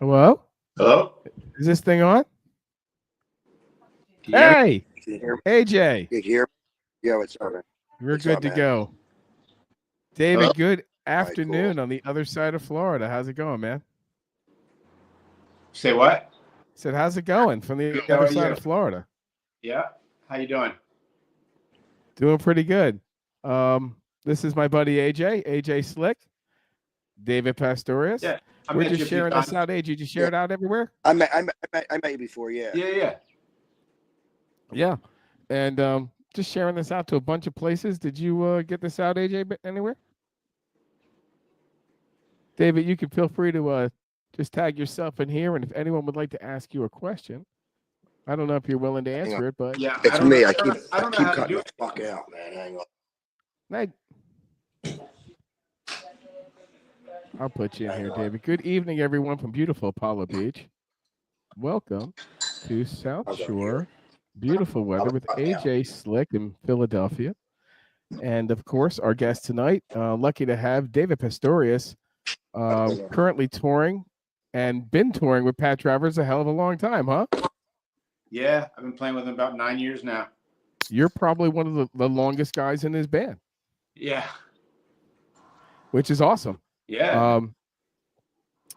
Hello? Hello? Is this thing on? Can you hear me? Hey, Can you hear me? AJ, Can you hear me? Yeah, what's up, man? we're What's good up, to man? go. Hello? David, good All right, afternoon cool. on the other side of Florida. How's it going, man? Say what? Said, how's it going from the How other are side you? of Florida? Yeah. How you doing? Doing pretty good. This is my buddy AJ Slick, David Pastorius. Yeah. I We're met you just a few sharing this times. out. AJ, did you share Yeah, it out everywhere? I met you before. Yeah. Yeah. Yeah. And just sharing this out to a bunch of places. Did you get this out, AJ, anywhere? David, you can feel free to just tag yourself in here. And if anyone would like to ask you a question, I don't know if you're willing to Hang on. answer it, but Yeah. It's me. I keep I don't know keep how to cutting do the fuck out, man. Hang on. I'll put you in Hang here, on. David. Good evening, everyone from beautiful Apollo Beach. Welcome to South I'll go Shore. here. Beautiful weather with Fuck out. AJ Slick in Philadelphia. And of course, our guest tonight, lucky to have David Pastorius, currently touring and been touring with Pat Travers a hell of a long time, huh? Yeah. I've been playing with him about 9 years now. You're probably one of the longest guys in his band, Yeah. which is awesome. Yeah.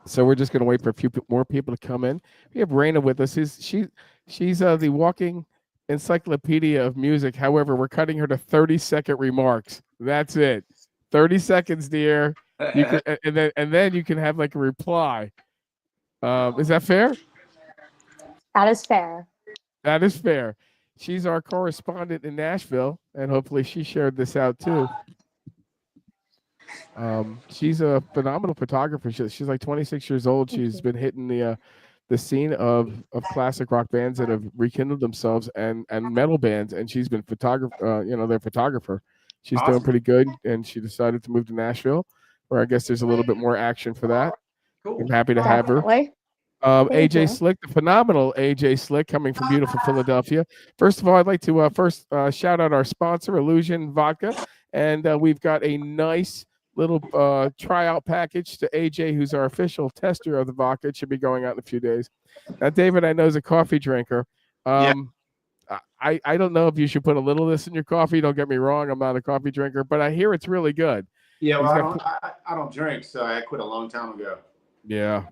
So we're just going to wait for a few more people to come in. We have Raina with us. She's the walking encyclopedia of music. However, we're cutting her to 30-second remarks. That's it. 30 seconds, dear. You can, and then you can have like a reply. Is that fair? That is fair. That is fair. She's our correspondent in Nashville, and hopefully she shared this out too. She's a phenomenal photographer. She's like 26 years old. She's been hitting the scene of classic rock bands that have rekindled themselves and metal bands, and she's been their photographer. She's doing Awesome. pretty good, and she decided to move to Nashville, where I guess there's a little bit more action for that. Cool. I'm happy to have her. Definitely. AJ you. Slick, the phenomenal AJ Slick, coming from beautiful Philadelphia. First of all, I'd like to shout out our sponsor, Illusion Vodka, and we've got a nice little tryout package to AJ, who's our official tester of the vodka. It should be going out in a few days. Now, David, I know is a coffee drinker. Yeah. I don't know if you should put a little of this in your coffee. Don't get me wrong, I'm not a coffee drinker, but I hear it's really good. Yeah. He's Well, got I don't drink, so I quit a long time ago. Yeah.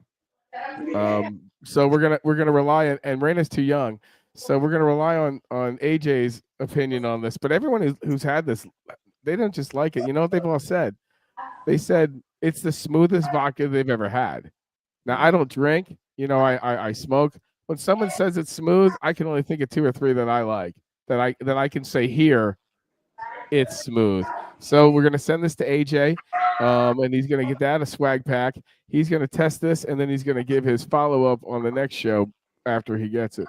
So we're gonna rely on, and Raina's too young, so we're gonna rely on AJ's opinion on this. But everyone who's had this, they don't just like it. You know what they've all said? They said it's the smoothest vodka they've ever had. Now I don't drink, I smoke. When someone says it's smooth, I can only think of 2 or 3 that I like, that I can say here, it's smooth. So we're gonna send this to AJ, and he's gonna get that a swag pack. He's gonna test this, and then he's gonna give his follow up on the next show after he gets it.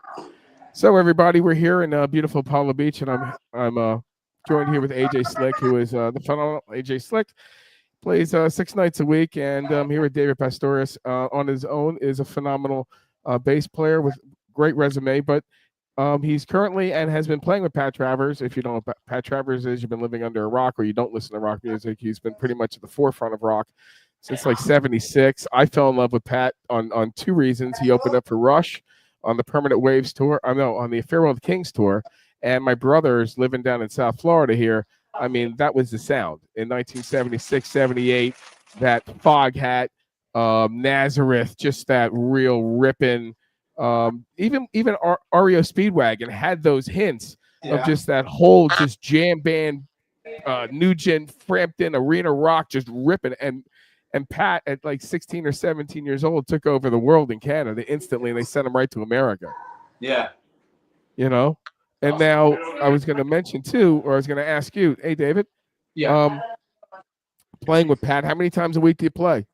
So everybody, we're here in beautiful Apollo Beach, and I'm joined here with AJ Slick, who is the phenomenal AJ Slick. Plays 6 nights a week, and here with David Pastorius on his own is a phenomenal bass player with great resume, but he's currently and has been playing with Pat Travers. If you don't know what Pat Travers is, you've been living under a rock or you don't listen to rock music. He's been pretty much at the forefront of rock since like 76. I fell in love with Pat on 2 reasons. He opened up for Rush on the Permanent Waves tour. On the Farewell to Kings tour. And my brother's living down in South Florida here. I mean, that was the sound in 1976, 78, that Fog Hat, Nazareth, just that real ripping. Even REO Speedwagon had those hints of just that whole just jam band, new gen Frampton arena rock, just ripping. And Pat at like 16 or 17 years old took over the world in Canada instantly, and they sent him right to America. Yeah. And now I was going to mention too, or I was going to ask you, hey David, playing with Pat, how many times a week do you play?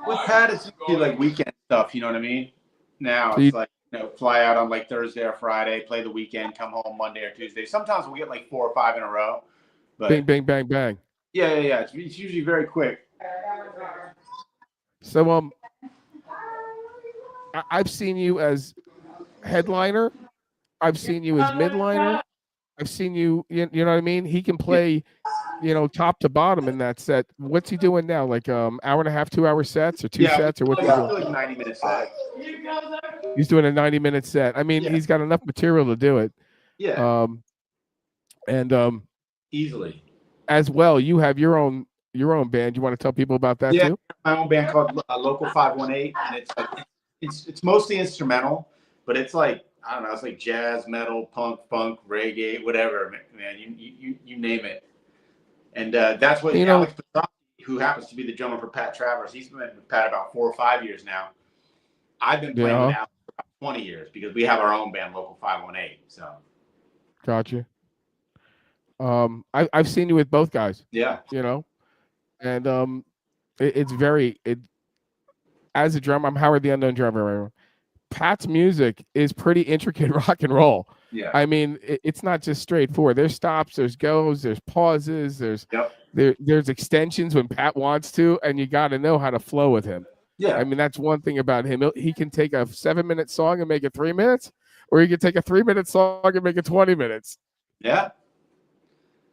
With Pat, it's usually like weekend stuff. You know what I mean? Now So it's like, fly out on like Thursday or Friday, play the weekend, come home Monday or Tuesday. Sometimes we'll get like 4 or 5 in a row. But bang, bang, bang, bang. Yeah. It's usually very quick. So I've seen you as headliner. I've seen you as midliner. I've seen you. You know what I mean? He can play top to bottom in that set. What's he doing now? Like hour and a half, 2 hour sets, or two sets, or what's he Like, doing? like 90-minute set. He's doing a 90-minute set. I mean, Yeah. he's got enough material to do it. Yeah, And easily. as well, you have your own band. You want to tell people about that Yeah, too? my own band called Local 518, and it's like it's mostly instrumental, but it's like I don't know, it's like jazz, metal, punk, funk, reggae, whatever, man. You name it. And that's what Alex Pastorius, who happens to be the drummer for Pat Travers, he's been with Pat about 4 or 5 years now. I've been playing with Alex for about 20 years because we have our own band, Local 518. So. Gotcha. I've seen you with both guys. Yeah. And it's very as a drummer, I'm Howard the Unknown Drummer. Pat's music is pretty intricate rock and roll. Yeah. I mean, it's not just straightforward. There's stops, there's goes, there's pauses, there's extensions when Pat wants to, and you got to know how to flow with him. Yeah. I mean, that's one thing about him. He can take a 7-minute song and make it 3 minutes, or he can take a 3-minute song and make it 20 minutes. Yeah.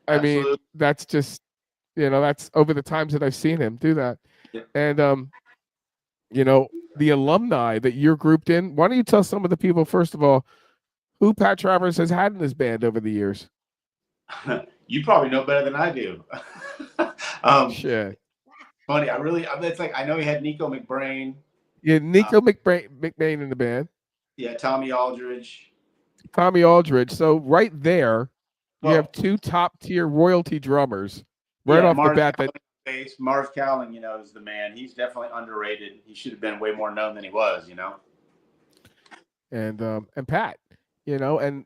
I mean, that's just, that's over the times that I've seen him do that. Yeah. And, the alumni that you're grouped in, why don't you tell some of the people, first of all, who Pat Travers has had in his band over the years? You probably know better than I do. Shit. Funny. It's like, I know he had Nico McBrain. Yeah, Nico McBain in the band. Yeah, Tommy Aldridge. So right there, you have 2 top-tier royalty drummers right off the bat. Bass. Marv Cowling, is the man. He's definitely underrated. He should have been way more known than he was, And Pat, and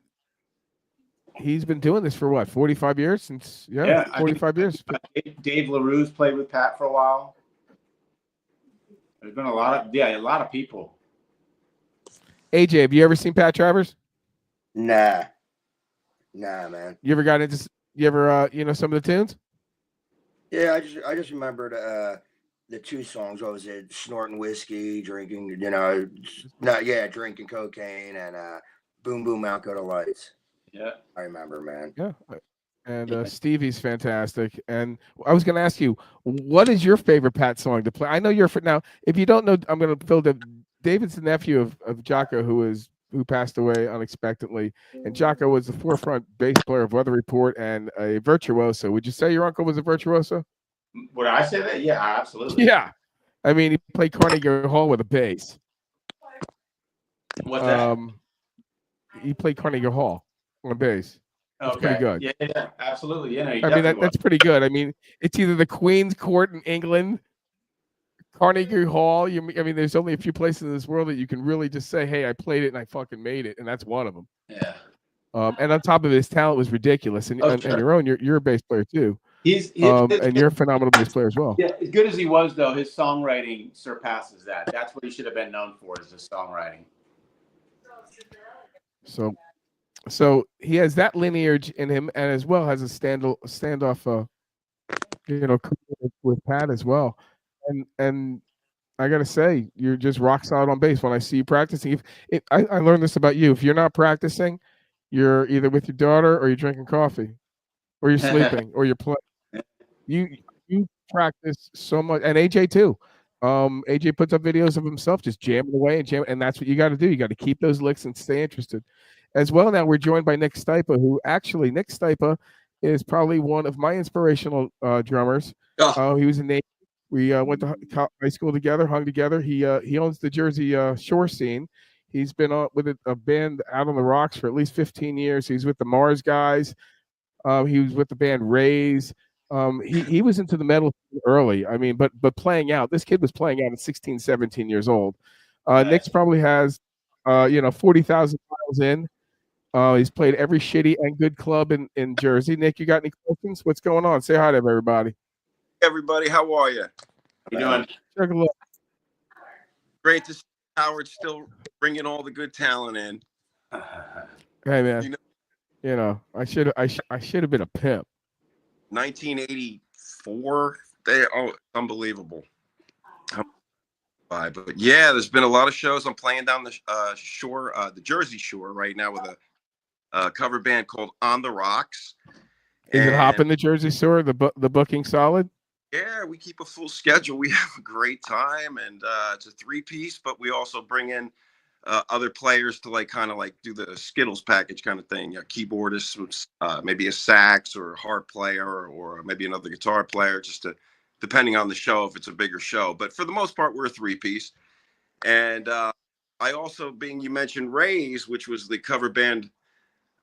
he's been doing this for what, 45 years since 45 years. Dave LaRue's played with Pat for a while. There's been a lot of people. AJ, have you ever seen Pat Travers? Nah, man. You ever got into some of the tunes? Yeah, I just remembered the 2 songs. What was it? Snorting whiskey, drinking, drinking cocaine, and Boom Boom Out Go the Lights. Yeah, I remember, man. Yeah, and Stevie's fantastic. And I was going to ask you, what is your favorite Pat song to play? I know you're now. If you don't know, I'm going to fill the. David's the nephew of Jocko, who passed away unexpectedly. And Jocko was the forefront bass player of Weather Report and a virtuoso. Would you say your uncle was a virtuoso? Would I say that? Yeah, absolutely. Yeah. I mean, he played Carnegie Hall with a bass. What's that? He played Carnegie Hall on a bass. That's pretty good. Yeah, absolutely. Yeah, I mean, that's pretty good. I mean, it's either the Queen's Court in England, Carnegie Hall. I mean, there's only a few places in this world that you can really just say, "Hey, I played it and I fucking made it," and that's one of them. Yeah. And on top of his talent was ridiculous, and you're a bass player too. And you're a phenomenal bass player as well. Yeah, as good as he was, though, his songwriting surpasses that. That's what he should have been known for, is his songwriting. So he has that lineage in him, and as well has a standoff, with Pat as well. And I gotta say, you're just rock solid on bass when I see you practicing. I learned this about you. If you're not practicing, you're either with your daughter or you're drinking coffee, or you're sleeping, or you're playing. You practice so much, and AJ too. AJ puts up videos of himself just jamming away and that's what you got to do. You got to keep those licks and stay interested. As well, now we're joined by Nick Stypa, who actually Nick Stypa is probably one of my inspirational drummers. He was in Navy. We went to high school together, hung together. He owns the Jersey Shore scene. He's been with a band out on the rocks for at least 15 years. He's with the Mars guys. He was with the band Rays. He was into the metal early. I mean, but playing out. This kid was playing out at 16, 17 years old. Nick's probably has 40,000 miles in. He's played every shitty and good club in Jersey. Nick, you got any questions? What's going on? Say hi to everybody. Everybody, how are you? How you doing? Great to see Howard still bringing all the good talent in. Hey man, I should have been a pimp. 1984, unbelievable. But yeah, there's been a lot of shows. I'm playing down the shore, the Jersey Shore right now with a cover band called On the Rocks. Is it And hopping the Jersey Shore? The booking solid? yeah, we keep a full schedule. We have a great time, and it's a 3-piece, but we also bring in other players to like kind of like do the Skittles package kind of thing. A keyboardist, maybe a sax or a harp player, or maybe another guitar player, just to depending on the show if it's a bigger show. But for the most part, we're a 3-piece. And I also, being you mentioned Rays, which was the cover band.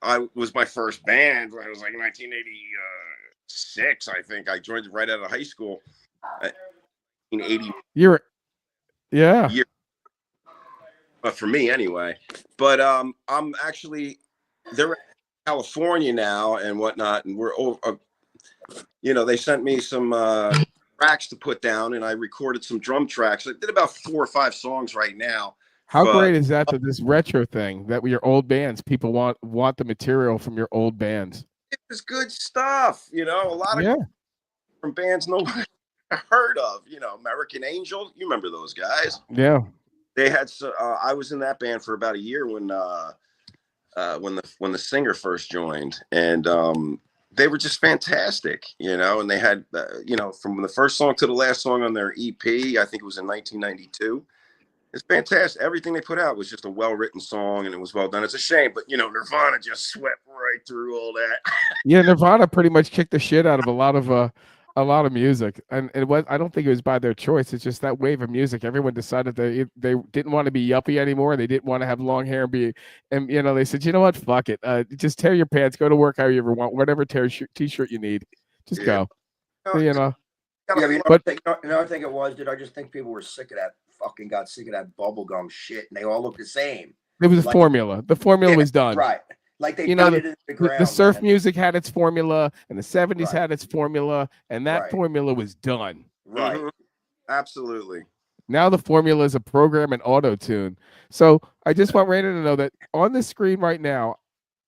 I was my first band when I was like 1986. I think I joined right out of high school. 1980 Yeah. year, but for me anyway. But I'm actually they're in California now and whatnot, and we're over. They sent me some tracks to put down, and I recorded some drum tracks. I did about 4 or 5 songs right now. How great is that this retro thing that with your old bands, people want the material from your old bands? It was good stuff, a lot of Yeah. from bands nobody heard of. American Angel. You remember those guys? Yeah. They had. I was in that band for about a year when the singer first joined, and they were just fantastic, And they had, from the first song to the last song on their EP. I think it was in 1992. It's fantastic. Everything they put out was just a well-written song, and it was well done. It's a shame, but Nirvana just swept right through all that. Yeah, Nirvana pretty much kicked the shit out of a lot of music, and it was. I don't think it was by their choice. It's just that wave of music. Everyone decided they didn't want to be yuppie anymore. They didn't want to have long hair and they said, you know what, fuck it, just tear your pants, go to work how you ever want, whatever t-shirt you need, just go. Yeah, but I think it was, dude. I just think people were sick of that. Fucking got sick of that bubblegum shit, and they all look the same. It was a formula. The formula was done. Right. Like they put it in the ground. The surf music had its formula, and the 70s had its formula, and that formula was done. Right. Mm-hmm. Absolutely. Now the formula is a program and auto-tune. So I just want Raina to know that on the screen right now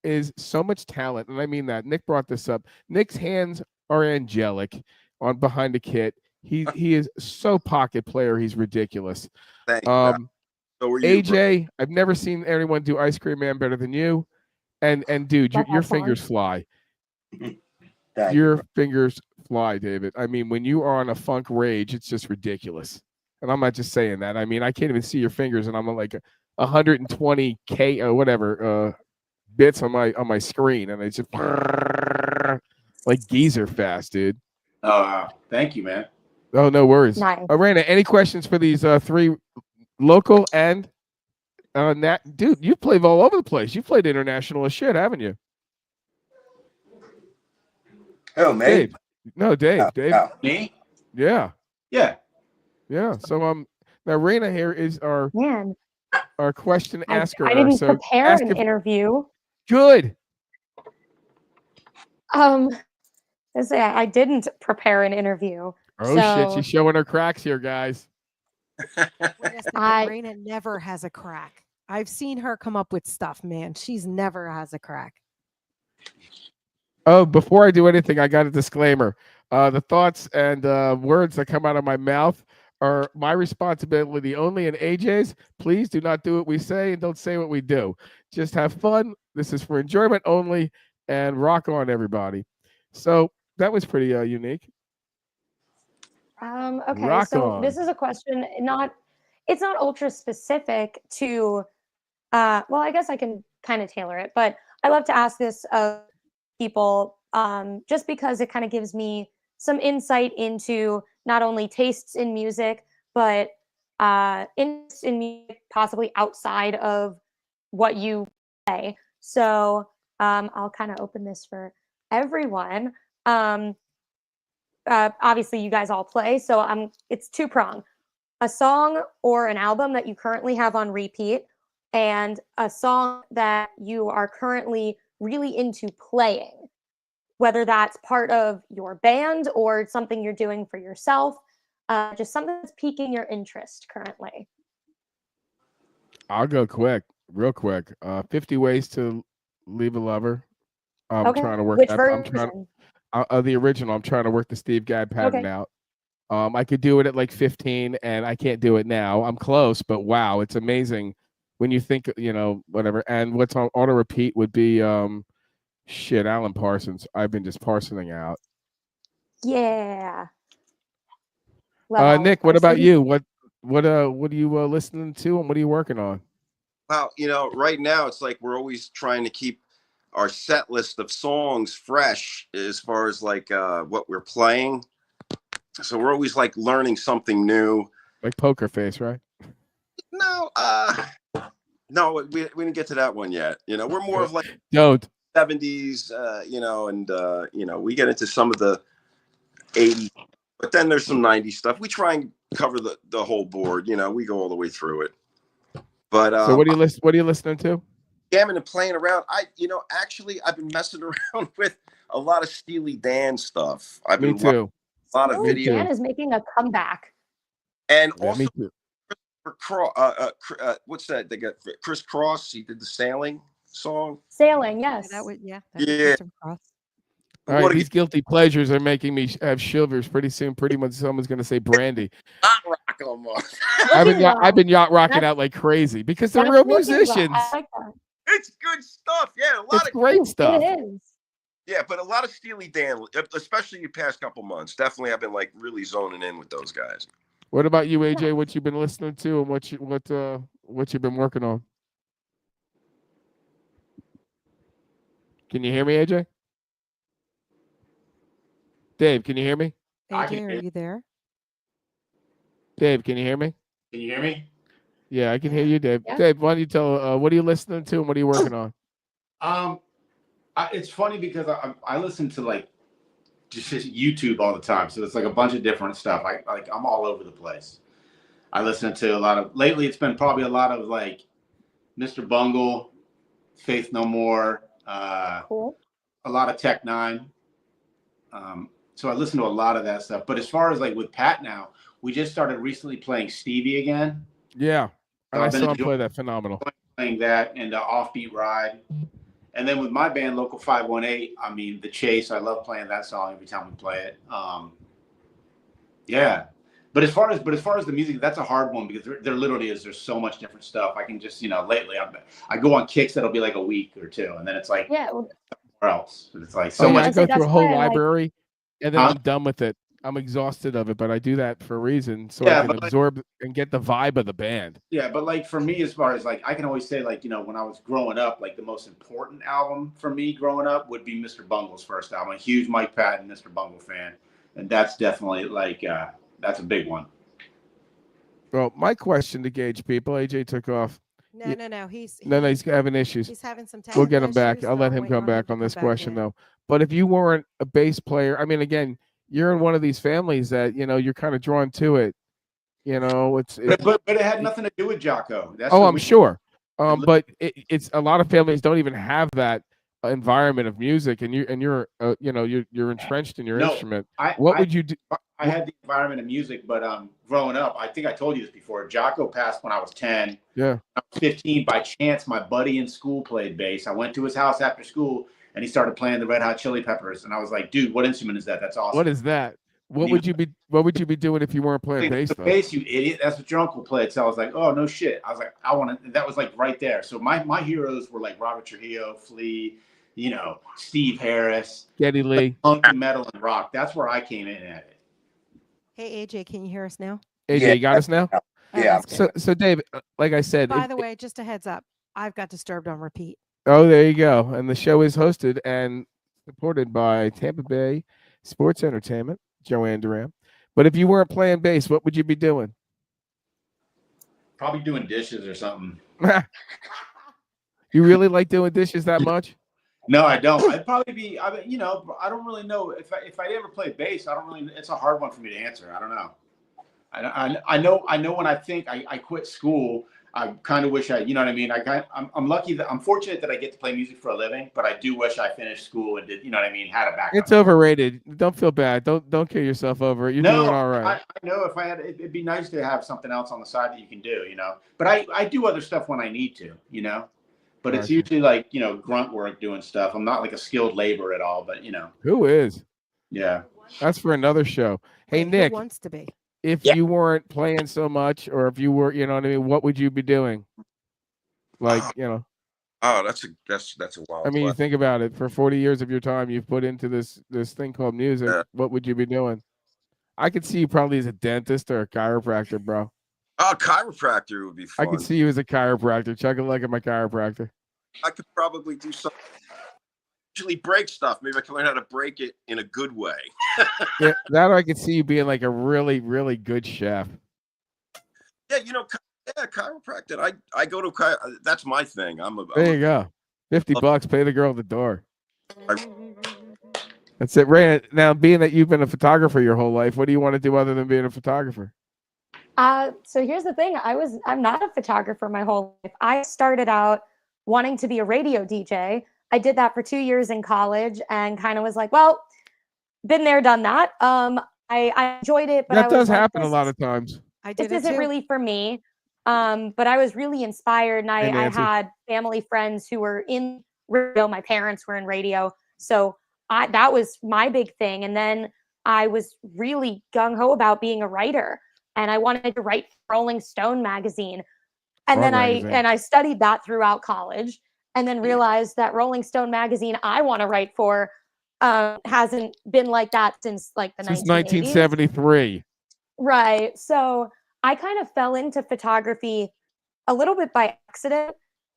is so much talent, and I mean that. Nick brought this up. Nick's hands are angelic on behind the kit. He is so pocket player. He's ridiculous. Thank you. So were you, AJ, I've never seen anyone do Ice Cream Man better than you. And dude, your fingers fly. Your fingers fly, David. I mean, when you are on a funk rage, it's just ridiculous. And I'm not just saying that. I mean, I can't even see your fingers, and I'm on like 120K or whatever bits on my screen, and it's just like geezer fast, dude. Oh, thank you, man. Oh, no worries. Nice. Raina, any questions for these 3 local and dude, you played all over the place. You played international as shit, haven't you? Oh, man. Dave. No, Dave. Dave. Me? Yeah. Yeah. Yeah. So now Raina here is our question asker. I didn't prepare an interview. Good. I didn't prepare an interview. Oh shit, she's showing her cracks here, guys. Raina never has a crack. I've seen her come up with stuff, man. She's never has a crack. Oh, before I do anything, I got a disclaimer. The thoughts and words that come out of my mouth are my responsibility only, and AJ's. Please do not do what we say and don't say what we do. Just have fun. This is for enjoyment only, and rock on, everybody. So that was pretty unique. Okay, rock so on. This is a question. It's not ultra specific to. Well, I guess I can kind of tailor it, but I love to ask this of people just because it kind of gives me some insight into not only tastes in music, but interests in music possibly outside of what you play. So I'll kind of open this for everyone. Obviously, you guys all play, so it's 2-pronged. A song or an album that you currently have on repeat, and a song that you are currently really into playing, whether that's part of your band or something you're doing for yourself, just something that's piquing your interest currently. I'll go real quick. 50 Ways to Leave a Lover. I'm trying to work Which that. version? The original. I'm trying to work the Steve Gadd pattern out. I could do it at like 15, and I can't do it now. I'm close, but wow, it's amazing when you think, whatever. And what's on auto repeat would be Shit, Alan Parsons. I've been just parsoning out. Yeah. Love Alan Nick, what about Parsons. you? What are you listening to, and what are you working on? Well, right now it's like we're always trying to keep our set list of songs fresh as far as like what we're playing. So we're always like learning something new. Like Poker Face, right? No, no, we didn't get to that one yet. We're more of like Don't. 70s, and we get into some of the 80s, but then there's some 90s stuff. We try and cover the whole board. We go all the way through it. But So what are you listening to? Jamming and playing around. Actually I've been messing around with a lot of Steely Dan stuff. I've Me been too. a lot of Steely video, Dan is making a comeback. and Yeah, also me too. what's that? They got Chris Cross. He did the Sailing song. Sailing, yes. That would, Yeah. Christopher Cross. All right, these guilty pleasures are making me have shivers. Pretty soon, pretty much someone's going to say Brandy. Yacht rock almost. I've been yacht rocking That's- out like crazy because they're That's real looking well. musicians. I like that. It's good stuff. Yeah, It's great stuff. It is. Yeah, but a lot of Steely Dan, especially the past couple months. Definitely, I've been like really zoning in with those guys. What about you, AJ? What you been listening to, and what you've been working on? Can you hear me, AJ? Dave, can you hear me? I can AJ, hear are you. you there? Dave, can you hear me? Can you hear me? Yeah, I can hear you, Dave. Yeah. Dave, why don't you tell what are you listening to and what are you working on? It's funny because I listen to like just YouTube all the time, so it's like a bunch of different stuff. I'm all over the place. I listen to a lot of lately. It's been probably a lot of like Mr. Bungle, Faith No More, Cool. a lot of Tech Nine. So I listen to a lot of that stuff. But as far as like with Pat now, we just started recently playing Stevie again. Yeah, and I I've been saw him enjoying play that phenomenal. Playing that and Offbeat Ride. And then with my band, Local 518, I mean, The Chase, I love playing that song every time we play it. Yeah. But as far as the music, that's a hard one because there literally is. There's so much different stuff. I can just, lately I go on kicks that'll be like a week or two, and then it's like Yeah. Well, where else? And it's like So so much. I go through that's a whole why I like- library, and then Huh? I'm done with it. I'm exhausted of it, but I do that for a reason, so Yeah, I can but like- absorb and get the vibe of the band. Yeah, but like for me, as far as like I can always say, like, when I was growing up, like the most important album for me growing up would be Mr. Bungle's first album. I'm a huge Mike Patton, Mr. Bungle fan, and that's definitely like that's a big one. Well, my question to gauge people, AJ took off. No, no. He's having issues. He's having some We'll get him technical back. issues, I'll so let I'm him waiting come back to on this come back question in. though. But if you weren't a bass player, I mean, again, you're in one of these families that you're kind of drawn to it. It's But it had nothing to do with Jocko. That's oh, what I'm we- sure. But it's a lot of families don't even have that environment of music, and you're entrenched in your No, instrument. I Would you do? I had the environment of music, but growing up, I think I told you this before. Jocko passed when I was 10. Yeah. I was 15. By chance, my buddy in school played bass. I went to his house after school, and he started playing the Red Hot Chili Peppers. And I was like, "Dude, what instrument is that? That's awesome." What is that? What would you be doing if you weren't playing bass The though? bass, you idiot. That's what your uncle played. So I was like, "Oh no shit." I was like, "I want to." That was like right there. So my heroes were like Robert Trujillo, Flea, Steve Harris, Geddy Lee. punk and metal and rock. That's where I came in at it. Hey, AJ, can you hear us now? AJ, Yeah. you got us now. Oh, Yeah. that's good. So Dave, like I said, By the way, just a heads up, I've got Disturbed on repeat. oh, there you go. And the show is hosted and supported by Tampa Bay Sports Entertainment, Joanne Duran. But if you weren't playing bass, what would you be doing? Probably doing dishes or something. You really like doing dishes that much? No, I don't. I'd probably be. I don't really know if I ever play bass. I don't really. It's a hard one for me to answer. I don't know. I know when I think I quit school. I kind of wish you know what I mean. I'm lucky that I'm fortunate that I get to play music for a living, but I do wish I finished school and did, you know what I mean, had a backup. It's overrated. Don't feel bad. Don't kill yourself over it. You're doing all right. I know if I had, it'd be nice to have something else on the side that you can do, But I do other stuff when I need to, But it's Gotcha. usually like grunt work doing stuff. I'm not like a skilled labor at all, but Who is? yeah. That's for another show. Hey, Who Nick, wants to be? if Yeah. you weren't playing so much, or if you were, what would you be doing? Like, Oh, that's a wild I mean, you question. think about it. For 40 years of your time, you've put into this thing called music. Yeah. What would you be doing? I could see you probably as a dentist or a chiropractor, bro. Oh, chiropractor would be I fun. could see you as a chiropractor. Chuck a leg at my chiropractor. I could probably do something. Usually break stuff. Maybe I can learn how to break it in a good way. Yeah, that I could see you being like a really, really good chef. Yeah, chiropractic. I go to that's my thing. There you go. $50, pay the girl at the door. I- That's it, Ray. Now, being that you've been a photographer your whole life, what do you want to do other than being a photographer? So here's the thing. I'm not a photographer my whole life. I started out wanting to be a radio DJ. I did that for 2 years in college and kind of was like, well, been there, done that. I enjoyed it, but That I was does like, happen a lot of times. I this did it isn't too. really for me. But I was really inspired, and Hey, I Nancy. had family friends who were in radio. My parents were in radio, so that was my big thing. And then I was really gung ho about being a writer, and I wanted to write for Rolling Stone magazine. And Our then magazine. I studied that throughout college, and then realized that Rolling Stone magazine I want to write for hasn't been like that since like the Since 1980s. 1973. Right. So I kind of fell into photography a little bit by accident.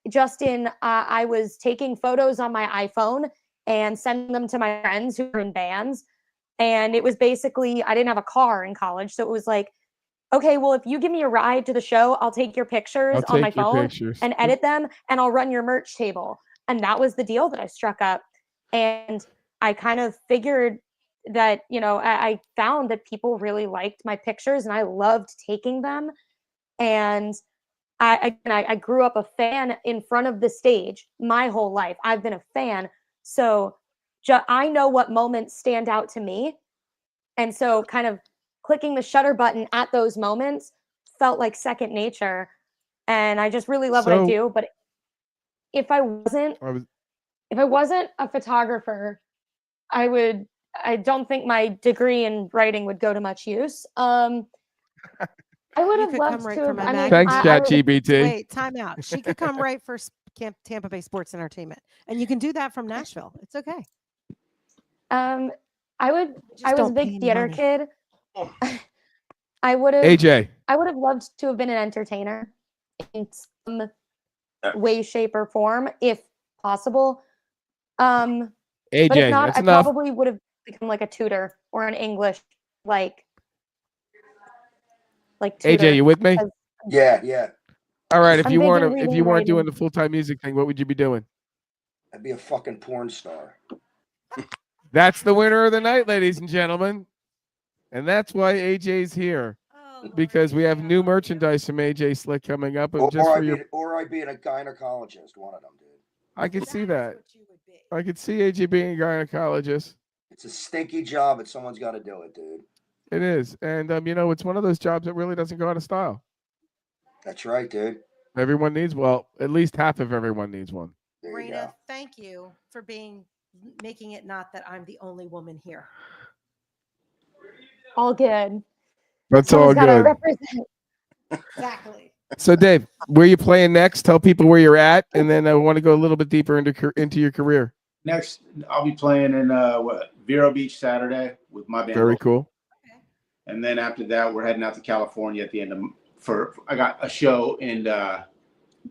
Just in, I was taking photos on my iPhone and sending them to my friends who were in bands. And it was basically, I didn't have a car in college. So it was like, okay, well, if you give me a ride to the show, I'll take your pictures I'll on my take your phone pictures. and edit them, and I'll run your merch table. And that was the deal that I struck up. And I kind of figured that, I found that people really liked my pictures and I loved taking them. And I grew up a fan in front of the stage my whole life. I've been a fan. So I know what moments stand out to me. And so kind of clicking the shutter button at those moments felt like second nature. And I just really love what I So- do. But if I wasn't a photographer, I don't think my degree in writing would go to much use. I would You have could loved come right to from have. a I mean, Thanks, I would- ChatGPT. Wait, time out. She could come right for Tampa Bay Sports Entertainment, and you can do that from Nashville. It's okay. I was Just a don't pay big any theater money. kid. I would have AJ. loved to have been an entertainer in some way, shape, or form, if possible. But if AJ, not, that's I enough. probably would have become like a tutor or an English like tutor. AJ, you with me? because Yeah. All right. If I'm you big in weren't reading and doing writing. the full-time music thing, what would you be doing? I'd be a fucking porn star. That's the winner of the night, ladies and gentlemen. And that's why AJ's here, because we have new merchandise from AJ Slick coming up. And just for your, I'd be a gynecologist, one of them, dude. I could see that. I could see AJ being a gynecologist. It's a stinky job, but someone's got to do it, dude. It is, and it's one of those jobs that really doesn't go out of style. That's right, dude. Everyone needs, at least half of everyone needs one. There you Raina, go. thank you for making it not that I'm the only woman here. all good. That's all Someone's got to good. represent. Exactly. So, Dave, where you playing next? Tell people where you're at, and then I want to go a little bit deeper into your career. Next, I'll be playing in Vero Beach Saturday with my band. Very cool. And then after that, we're heading out to California at the end of I got a show in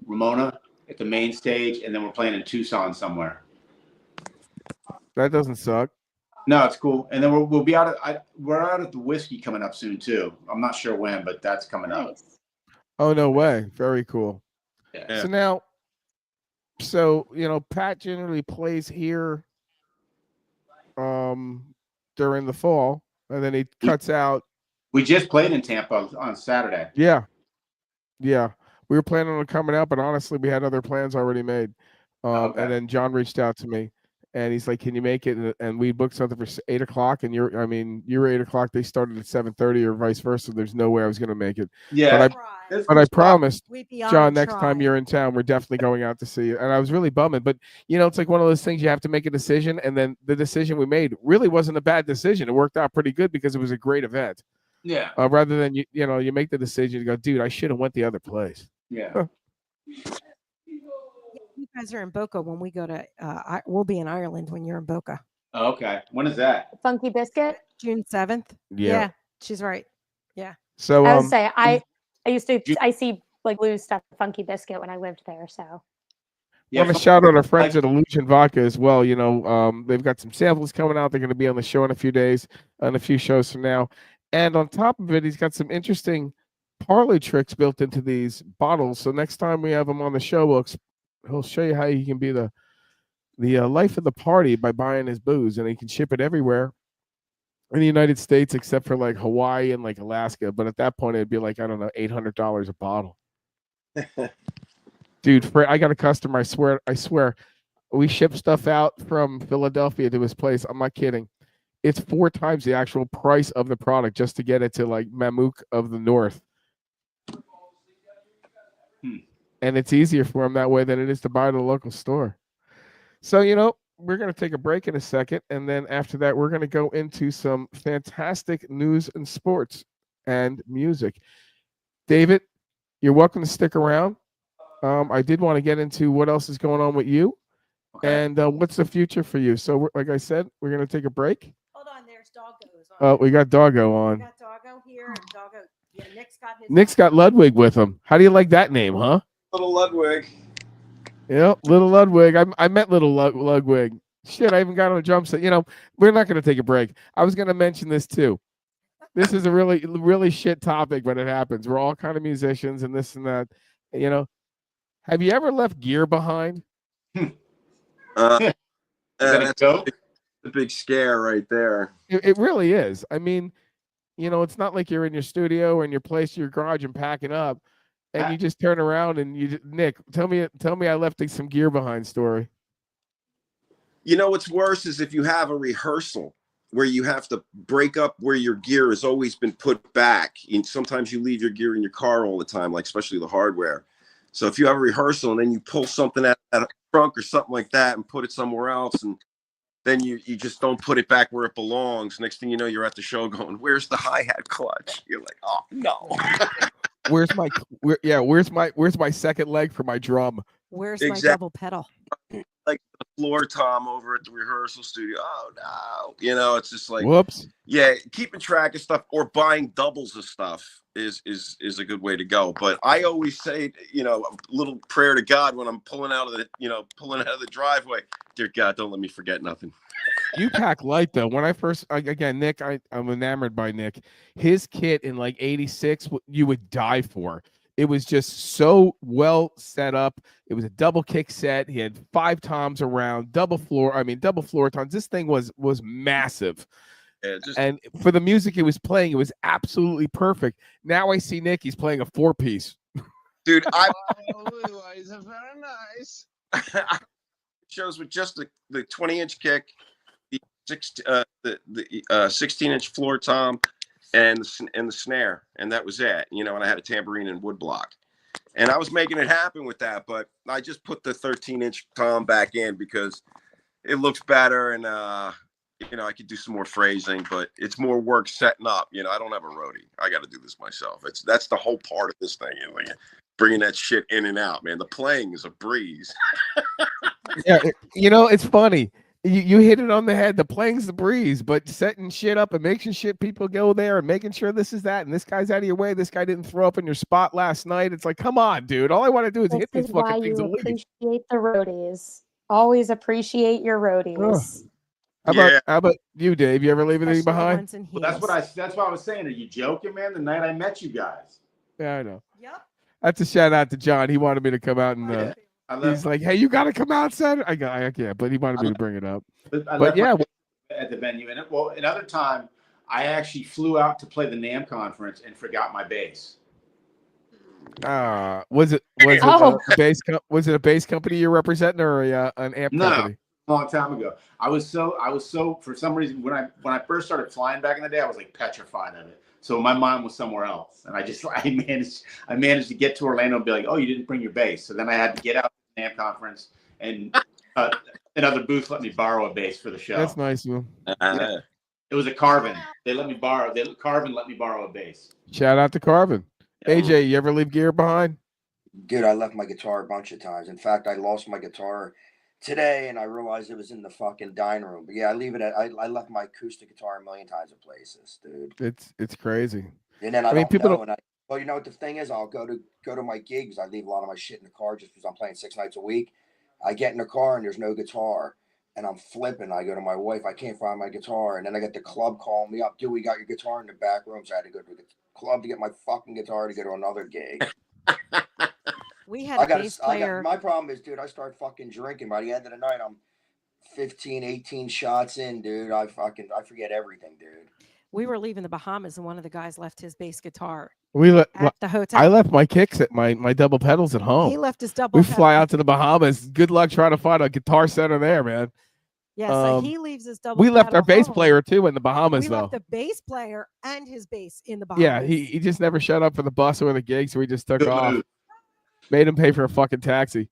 Ramona at the main stage, and then we're playing in Tucson somewhere. That doesn't suck. No, it's cool. And then we'll be out we're out at the Whiskey coming up soon too. I'm not sure when, but that's coming up. Nice. Oh, no way. Very cool. Yeah. So now, Pat generally plays here during the fall, and then he cuts out. We just played in Tampa on Saturday. Yeah. We were planning on coming out, but honestly, we had other plans already made. Okay. And then John reached out to me, and he's like, "Can you make it?" And we booked something for 8 o'clock, and you were 8 o'clock. They started at 7:30, or vice versa. There's no way I was going to make it. Yeah. But I promised We'd be John, honored next to time try. you're in town, we're definitely going out to see you. And I was really bumming, but it's like one of those things you have to make a decision. And then the decision we made really wasn't a bad decision. It worked out pretty good because it was a great event. Yeah. Rather than you make the decision to go, dude, I should have went the other place. Yeah. You've guys are in Boca when we go to. We'll be in Ireland when you're in Boca. Oh, okay. When is that? Funky Biscuit. June 7th. Yeah. She's right. Yeah. So I would say I used to you- I see like blue stuff Funky Biscuit when I lived there. So Yeah, want to shout out our friends at Illusion Vodka as well. You know, they've got some samples coming out. They're going to be on the show in a few days, on a few shows from now. And on top of it, he's got some interesting parlay tricks built into these bottles. So next time we have him on the show, he'll show you how you can be the life of the party by buying his booze, and he can ship it everywhere in the United States except for like Hawaii and like Alaska. But at that point, it'd be like, I don't know, $800 a bottle. Dude, I got a customer. I swear, we ship stuff out from Philadelphia to his place. I'm not kidding. It's 4 times the actual price of the product just to get it to like Mammook of the North. And it's easier for him that way than it is to buy at a local store. So, you know, we're going to take a break in a second. And then after that, we're going to go into some fantastic news and sports and music. David, you're welcome to stick around. I did want to get into what else is going on with you, and what's the future for you. So, like I said, we're going to take a break. Hold on, there's Doggo's on. Oh, we got Doggo on. We got Doggo here, and Doggo. Yeah, Nick's got Ludwig with him. How do you like that name, huh? Little Ludwig. Yeah, Little Ludwig. I met Little Ludwig. Shit, I even got on a drum set. You know, we're not going to take a break. I was going to mention this too. This is a really, really shit topic, but it happens. We're all kind of musicians and this and that. You know, have you ever left gear behind? That's go? the big scare right there. It really is. I mean, you know, it's not like you're in your studio or in your place, your garage, and packing up, and you just turn around and Nick, tell me I left some gear behind story. You know what's worse is if you have a rehearsal where you have to break up where your gear has always been put back. And sometimes you leave your gear in your car all the time, like especially the hardware. So if you have a rehearsal and then you pull something out of a trunk or something like that and put it somewhere else, and then you just don't put it back where it belongs. Next thing you know, you're at the show going, "Where's the hi-hat clutch?" You're like, "Oh no." Where's my second leg for my drum? Where's my double pedal? Like the floor tom over at the rehearsal studio. Oh no. You know, it's just like, whoops. Yeah, keeping track of stuff or buying doubles of stuff is a good way to go. But I always say, you know, a little prayer to God when I'm pulling out of the driveway. Dear God, don't let me forget nothing. You pack light though. When I first, again, Nick, I'm enamored by Nick. His kit in like '86, you would die for. It was just so well set up. It was a double kick set. He had 5 toms around, double floor toms. This thing was massive. Yeah, and for the music he was playing, it was absolutely perfect. Now I see Nick, he's playing a 4-piece. Dude, These are very nice. shows with just the 20-inch kick, the 16-inch floor tom, and the snare, and that was it. You know, and I had a tambourine and woodblock, and I was making it happen with that. But I just put the 13-inch tom back in because it looks better, and you know, I could do some more phrasing, but it's more work setting up. You know, I don't have a roadie. I got to do this myself. That's the whole part of this thing. You know, bringing that shit in and out, man. The playing is a breeze. Yeah, you know, it's funny. You hit it on the head. The playing's the breeze, but setting shit up and making shit people go there and making sure this is that and this guy's out of your way. This guy didn't throw up in your spot last night. It's like, come on, dude. All I want to do is hit these fucking things. Appreciate the roadies. Always appreciate your roadies. How about you, Dave? You ever leave anything behind? Well, that's what I was saying. Are you joking, man? The night I met you guys. Yeah, I know. Yep. That's a shout out to John. He wanted me to come out and he's like, "Hey, you got to come out Saturday." I can't, but he wanted me to bring it up. But yeah, at the venue, and another time, I actually flew out to play the NAMM conference and forgot my bass. Was it a bass company you're representing or an amp company? A long time ago. I was so for some reason when I first started flying back in the day, I was like petrified of it. So my mind was somewhere else, and I managed to get to Orlando and be like, "Oh, you didn't bring your bass." So then I had to get out to the NAMM conference, and another booth let me borrow a bass for the show. That's nice of them. It was a Carvin. Carvin let me borrow a bass. Shout out to Carvin. Yeah. AJ, you ever leave gear behind? Dude, I left my guitar a bunch of times. In fact, I lost my guitar today, and I realized it was in the fucking dining room. But yeah, I leave it at. I left my acoustic guitar a million times in places, dude. It's crazy. And then I I mean, don't people know, don't. and well, you know what the thing is? I'll go to my gigs. I leave a lot of my shit in the car just because I'm playing 6 nights a week. I get in the car and there's no guitar, and I'm flipping. I go to my wife. I can't find my guitar, and then I get the club calling me up. Dude, we got your guitar in the back room. So I had to go to the club to get my fucking guitar to go to another gig. We had a bass I player. got, my problem is, dude, I start fucking drinking. By the end of the night, I'm 15, 18 shots in, dude. I forget everything, dude. We were leaving the Bahamas, and one of the guys left his bass guitar At the hotel. I left my kicks at my double pedals at home. He left his double. We fly out to the Bahamas. Good luck trying to find a guitar center there, man. Yeah, so he leaves his double. We left our bass home. player too in the Bahamas, We though. left the bass player and his bass in the Yeah, Bahamas. he just never showed up for the bus or the gig, so we just took off. Made him pay for a fucking taxi.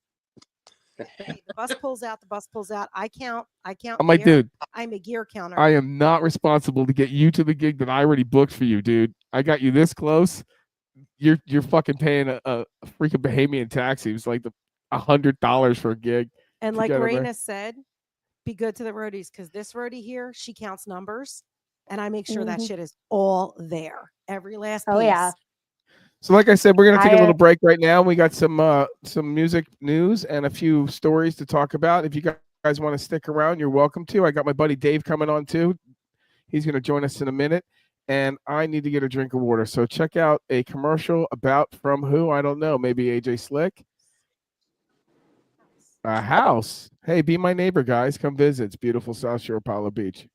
Hey, the bus pulls out. The bus pulls out. I count. I'm like, dude, I'm a gear counter. I am not responsible to get you to the gig that I already booked for you, dude. I got you this close. You're fucking paying a freaking Bahamian taxi. It was like $100 for a gig. And like Raina said, be good to the roadies, because this roadie here, she counts numbers, and I make sure that shit is all there. Every last piece. Oh yeah. So like I said, we're gonna take a little break right now. We got some music news and a few stories to talk about. If you guys want to stick around, you're welcome to. I got my buddy Dave coming on too. He's gonna join us in a minute. And I need to get a drink of water. So check out a commercial about from who? I don't know. Maybe AJ Slick. A house. Hey, be my neighbor, guys. Come visit. It's beautiful South Shore Apollo Beach.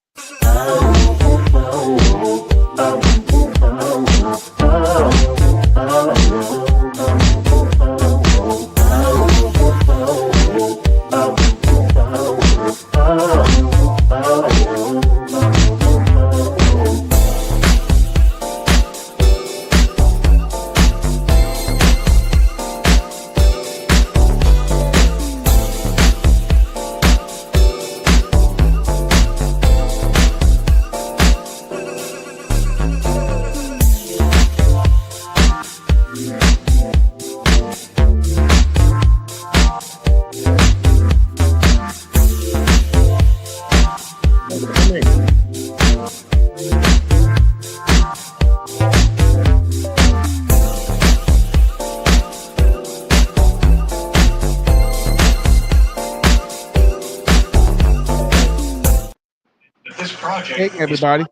Hey, everybody.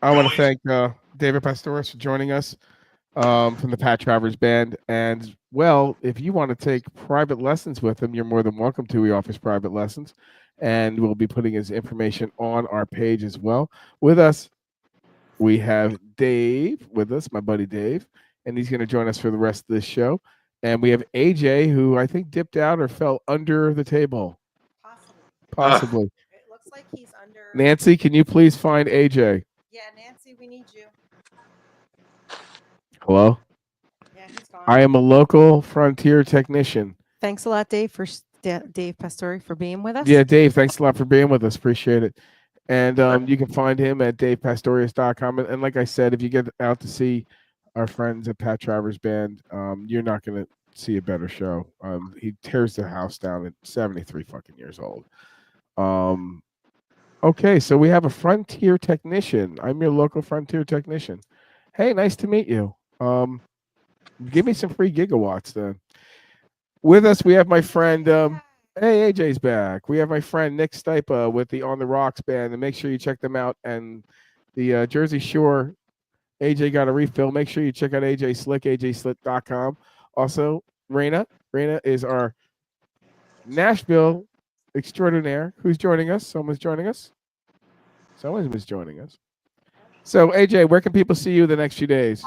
I want to thank David Pastorius for joining us from the Pat Travers Band. And, well, if you want to take private lessons with him, you're more than welcome to. He offers private lessons. And we'll be putting his information on our page as well. With us, we have Dave with us, my buddy Dave. And he's going to join us for the rest of this show. And we have AJ, who I think dipped out or fell under the table. Possibly. It looks like he's under. Nancy, can you please find AJ? Yeah, Nancy, we need you. Hello? Yeah, he's gone. I am a local frontier technician. Thanks a lot, Dave, Dave Pastori, for being with us. Yeah, Dave, thanks a lot for being with us. Appreciate it. And you can find him at davepastorius.com. And like I said, if you get out to see our friends at Pat Travers Band, you're not going to see a better show. He tears the house down at 73 fucking years old. Okay, so we have a frontier technician. I'm your local frontier technician. Hey, nice to meet you. Give me some free gigawatts then. With us, we have my friend. Hey, AJ's back. We have my friend Nick Stypa with the On the Rocks band, and make sure you check them out. And the Jersey Shore, AJ got a refill. Make sure you check out AJ Slick, ajslick.com. Also, Raina is our Nashville extraordinaire. Who's joining us? Someone's joining us. Someone was joining us. So, AJ, where can people see you the next few days?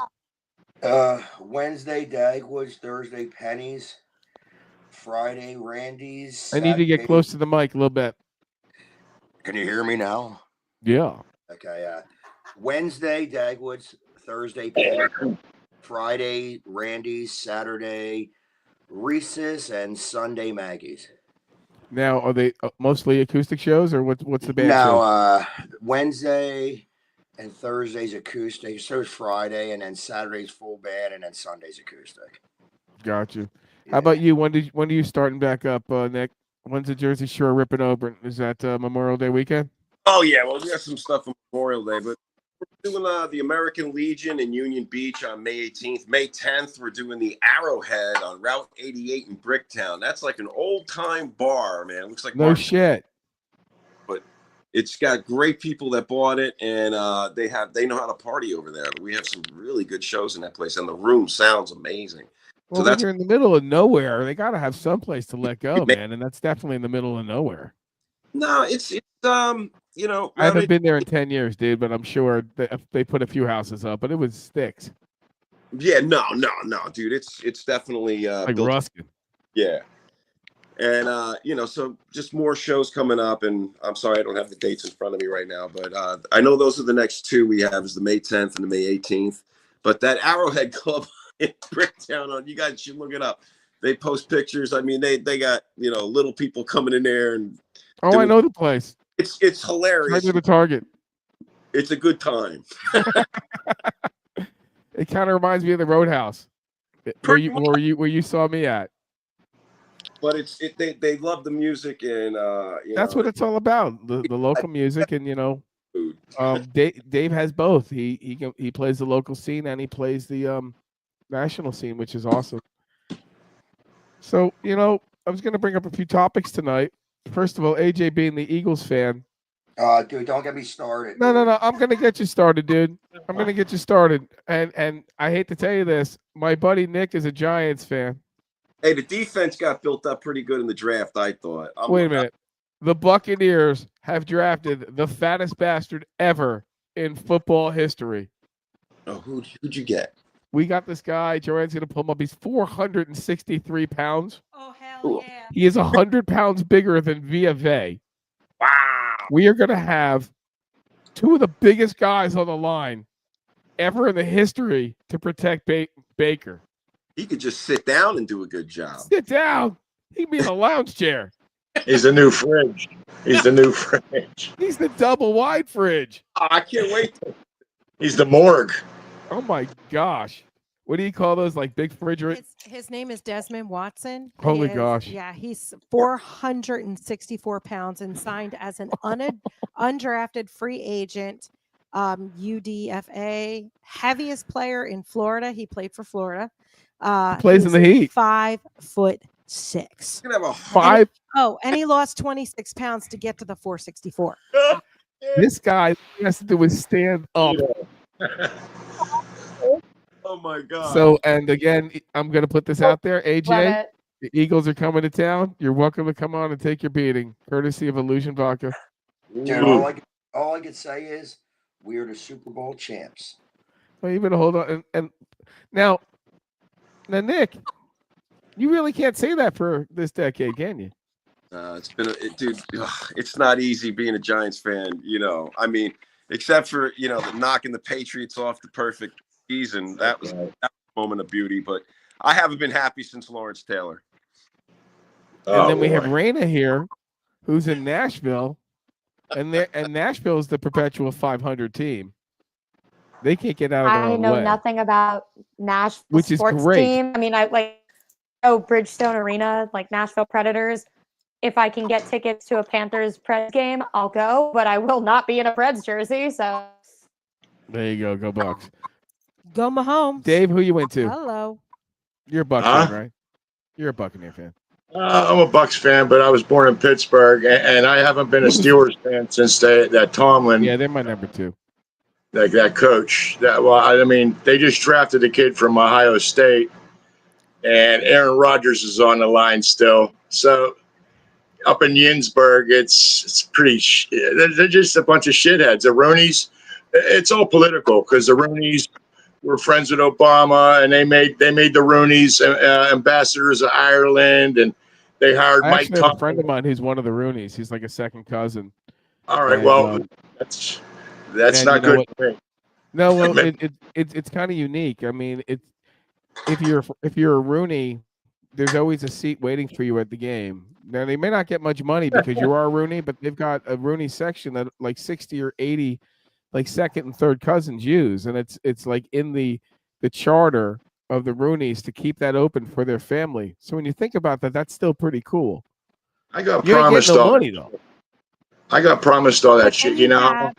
Wednesday, Dagwoods. Thursday, Pennies. Friday, Randy's. I need to get close to the mic a little bit. Can you hear me now? Yeah. Okay. Wednesday, Dagwoods. Thursday, Pennies. Friday, Randy's. Saturday, Reese's. And Sunday, Maggie's. Now, are they mostly acoustic shows, or what's the band? No, Wednesday and Thursday's acoustic. So is Friday, and then Saturday's full band, and then Sunday's acoustic. Got you. How about you? When are you starting back up, Nick? When's the Jersey Shore ripping open? Is that Memorial Day weekend? Oh yeah, well we got some stuff on Memorial Day, but we're doing the American Legion in Union Beach on May 18th. May 10th, we're doing the Arrowhead on Route 88 in Bricktown. That's like an old time bar, man. It looks like No shit. but it's got great people that bought it, and they know how to party over there. We have some really good shows in that place, and the room sounds amazing. Well, So when you're in the middle of nowhere, they got to have some place to let go, man, and that's definitely in the middle of nowhere. no, it's you know, I haven't been there in 10 years, dude, but I'm sure they put a few houses up, but it was sticks. yeah, no, dude, it's definitely Like built. Ruskin. Yeah. And you know, so just more shows coming up, and I'm sorry I don't have the dates in front of me right now, but I know those are the next two we have is the May 10th and the May 18th. But that Arrowhead Club in Bricktown, you guys should look it up. They post pictures. I mean, they got, you know, little people coming in there and I know the place. it's hilarious. Right to the Target. It's a good time. It kind of reminds me of the Roadhouse, where you saw me at. But they love the music, and that's what it's all about, the local music, and you know, Dave has both. He plays the local scene and he plays the national scene, which is awesome. So you know, I was going to bring up a few topics tonight. First of all, AJ being the Eagles fan. Dude, don't get me started. No. I'm going to get you started, dude. I'm going to get you started. And I hate to tell you this, my buddy Nick is a Giants fan. Hey, the defense got built up pretty good in the draft, I thought. Wait a minute. The Buccaneers have drafted the fattest bastard ever in football history. Oh, who'd you get? We got this guy. Joanne's going to pull him up. He's 463 pounds. Oh, hell yeah. He is 100 pounds bigger than Via. Wow. We are going to have two of the biggest guys on the line ever in the history to protect Baker. He could just sit down and do a good job. Sit down. He'd be in a lounge chair. He's the new fridge. He's the new fridge. He's the double wide fridge. Oh, I can't wait. He's the morgue. Oh my gosh. What do you call those? Like big refrigerator? His name is Desmond Watson. Holy gosh. Yeah, he's 464 pounds and signed as an undrafted free agent. UDFA, heaviest player in Florida. He played for Florida. He plays in the Heat. 5'6". He's gonna have a 5. And he lost 26 pounds to get to the 464. This guy has to stand up. Oh my God. So, and again, I'm going to put this out there. AJ, the Eagles are coming to town. You're welcome to come on and take your beating, courtesy of Illusion Vodka. Dude, all I can say is we're the Super Bowl champs. Well, you better hold on. And now, Nick, you really can't say that for this decade, can you? It's been, dude, it's not easy being a Giants fan, you know. I mean, except for, you know, the knocking the Patriots off the perfect season. That was a moment of beauty, but I haven't been happy since Lawrence Taylor. And then we have Raina here, who's in Nashville, and Nashville is the perpetual 500 team. They can't get out of their own way. I know nothing about Nashville Which is sports great. team. I mean, I Bridgestone Arena, like Nashville Predators. If I can get tickets to a Panthers Preds game, I'll go, but I will not be in a Preds jersey. So there you go Bucks. Go Mahomes. Dave, who you went to? Hello. You're a Bucs fan, right? You're a Buccaneer fan. I'm a Bucks fan, but I was born in Pittsburgh, and I haven't been a Steelers fan since that Tomlin. Yeah, they're my number 2. That coach. I mean, they just drafted a kid from Ohio State, and Aaron Rodgers is on the line still. So up in Yinsburg, it's pretty. They're just a bunch of shitheads. The Roonies. It's all political because the Roonies were friends with Obama, and they made the Roonies ambassadors of Ireland, and they hired I Mike actually have Tomlin. a friend of mine who's one of the Roonies. He's like a second cousin. All right, and, well, that's not good for me. No, well, it's kind of unique. I mean, if you're a Rooney, there's always a seat waiting for you at the game. Now they may not get much money because you are a Rooney, but they've got a Rooney section that like 60 or 80 like second and third cousins use, and it's like in the charter of the Rooneys to keep that open for their family. So when you think about that, that's still pretty cool. I got You ain't getting promised no all money that though. shit. I got promised all that But shit. then You you know, have-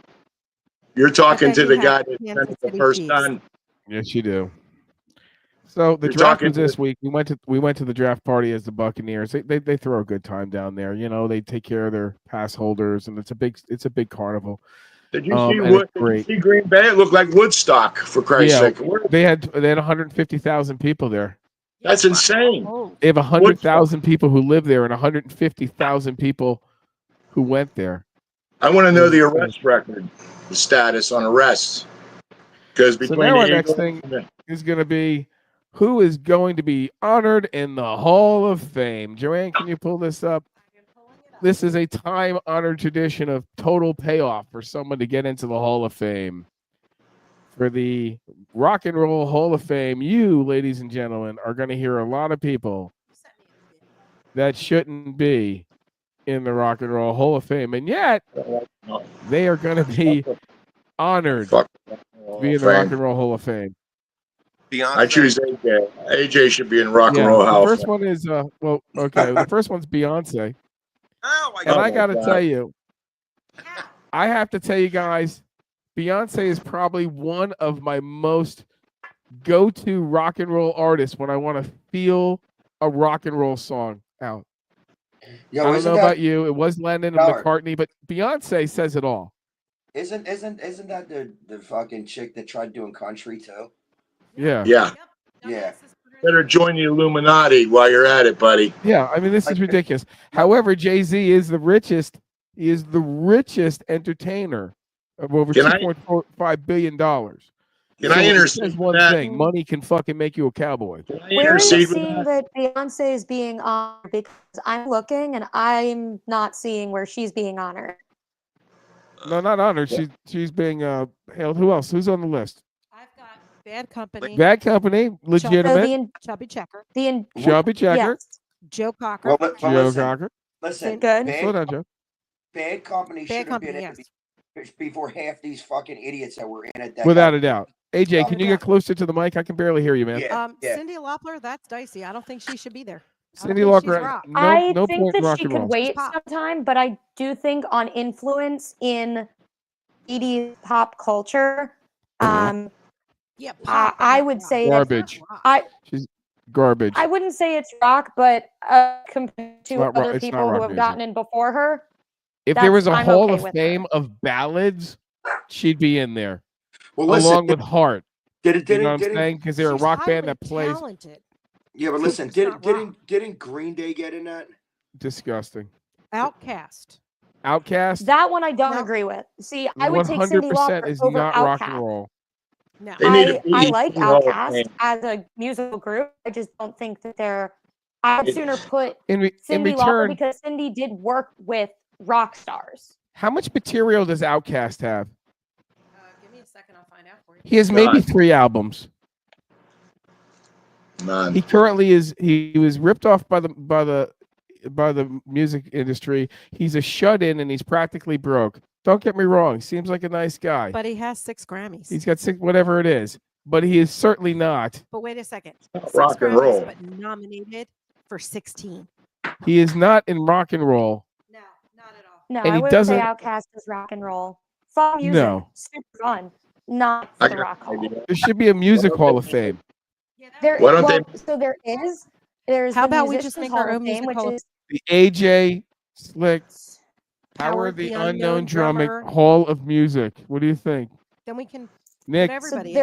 you're talking then to you the have guy that Kansas sent it the City first Chiefs. time. Yes, you do. So the You're draft talking was to this week. We went to the draft party as the Buccaneers. They throw a good time down there. You know, they take care of their pass holders, and it's a big carnival. Did you see And it's Did you great. see Green Bay? It looked like Woodstock, for Christ's Yeah, sake. they had 150,000 people there. That's insane. Oh, They have 100,000 people who live there and 150,000 people who went there. I want to It know was the insane. arrest record, the status on arrests. Because So between now the our next Eagles thing and the- is going to be who is going to be honored in the Hall of Fame. Joanne, can you pull this up? This is a time-honored tradition of total payoff for someone to get into the Hall of Fame. For the Rock and Roll Hall of Fame, you, ladies and gentlemen, are going to hear a lot of people that shouldn't be in the Rock and Roll Hall of Fame, and yet they are going to be honored Fuck. to be in the Rock and Roll Hall of Fame. Beyonce. I choose AJ. AJ should be in Rock and Roll The Hall of first Fame. one is the first one's Beyonce. Oh my And God. I got to God. tell you, I have to tell you guys, Beyonce is probably one of my most go-to rock and roll artists when I want to feel a rock and roll song out. Yo, I don't isn't know that, about you. It was Lennon and Howard. McCartney, but Beyonce says it all. Isn't that the fucking chick that tried doing country too? Yeah. Yeah. Yeah. Better join the Illuminati while you're at it, buddy. Yeah, I mean, this is ridiculous. However, Jay-Z is the richest. He is the richest entertainer of over Can I- $2.45 billion. Can I it intercede says with one that? thing: money can fucking make you a cowboy. Can I Where are you intercede with seeing that? that Beyonce is being honored? Because I'm looking and I'm not seeing where she's being honored. No, not honored. She's being hailed. Who else? Who's on the list? I've got Bad Company, Bad Company, So legitimate. Chubby Checker, Chubby Checker, yes, Joe Cocker. Well, Joe listen, Cocker. listen. Good. Slow down, Joe. Bad Company Bad should have Company, been yes. in before half these fucking idiots that were in it. That Without got- a doubt. AJ, can you get closer to the mic? I can barely hear you, man. Yeah. Cindy Lauper, that's dicey. I don't think she should be there. Cindy I don't think she's Lauper, rock. I no think point in that rock she and could roll. wait Pop. sometime, but I do think on influence in 80s pop culture, Yeah, pop, but I not would rock. say that Garbage. She's garbage. I wouldn't say it's rock, but compared to not rock- other it's not people who rock have music. gotten in before her, If there was a I'm Hall okay of with Fame her. of ballads, she'd be in there, Well, listen. along with Heart. You know what I'm Didn't saying? Because they're a She's rock band highly that plays talented. yeah, but listen. It's not rock. Didn't Green Day get in that? disgusting. Outcast. Outcast, that one I don't No. agree with. See, I would take Cindy 100% Lauper is over not rock and Outkast. roll. No. They need a I BET like Hall of Outkast Fame. as a musical group. I just don't think that they're. I would sooner put In Cindy Lauper return, because Cindy did work with rock stars. how much material does Outkast have? Give me a second. I'll find out for you. He has maybe None. 3 albums. None. He currently is. He was ripped off by the music industry. He's a shut-in and he's practically broke. Don't get me wrong. Seems like a nice guy. But he has 6 Grammys. He's got 6, whatever it is. But he is certainly not. But wait a second. not 6 rock and Grammys, roll. but nominated for 16. He is not in rock and roll. No, not at all. No, And I he wouldn't say doesn't- Outkast is rock and roll. Fun music, No. super fun. Not I for the got rock an hall. idea. There should be a music hall of fame. There, Why don't well, they- so there's How the about we just Musicians make Hall our of own Fame, music which hall of- is The AJ Slick Howard the Unknown Drummer Drummer. Hall of Music. What do you think, Then we can Nick? put so everybody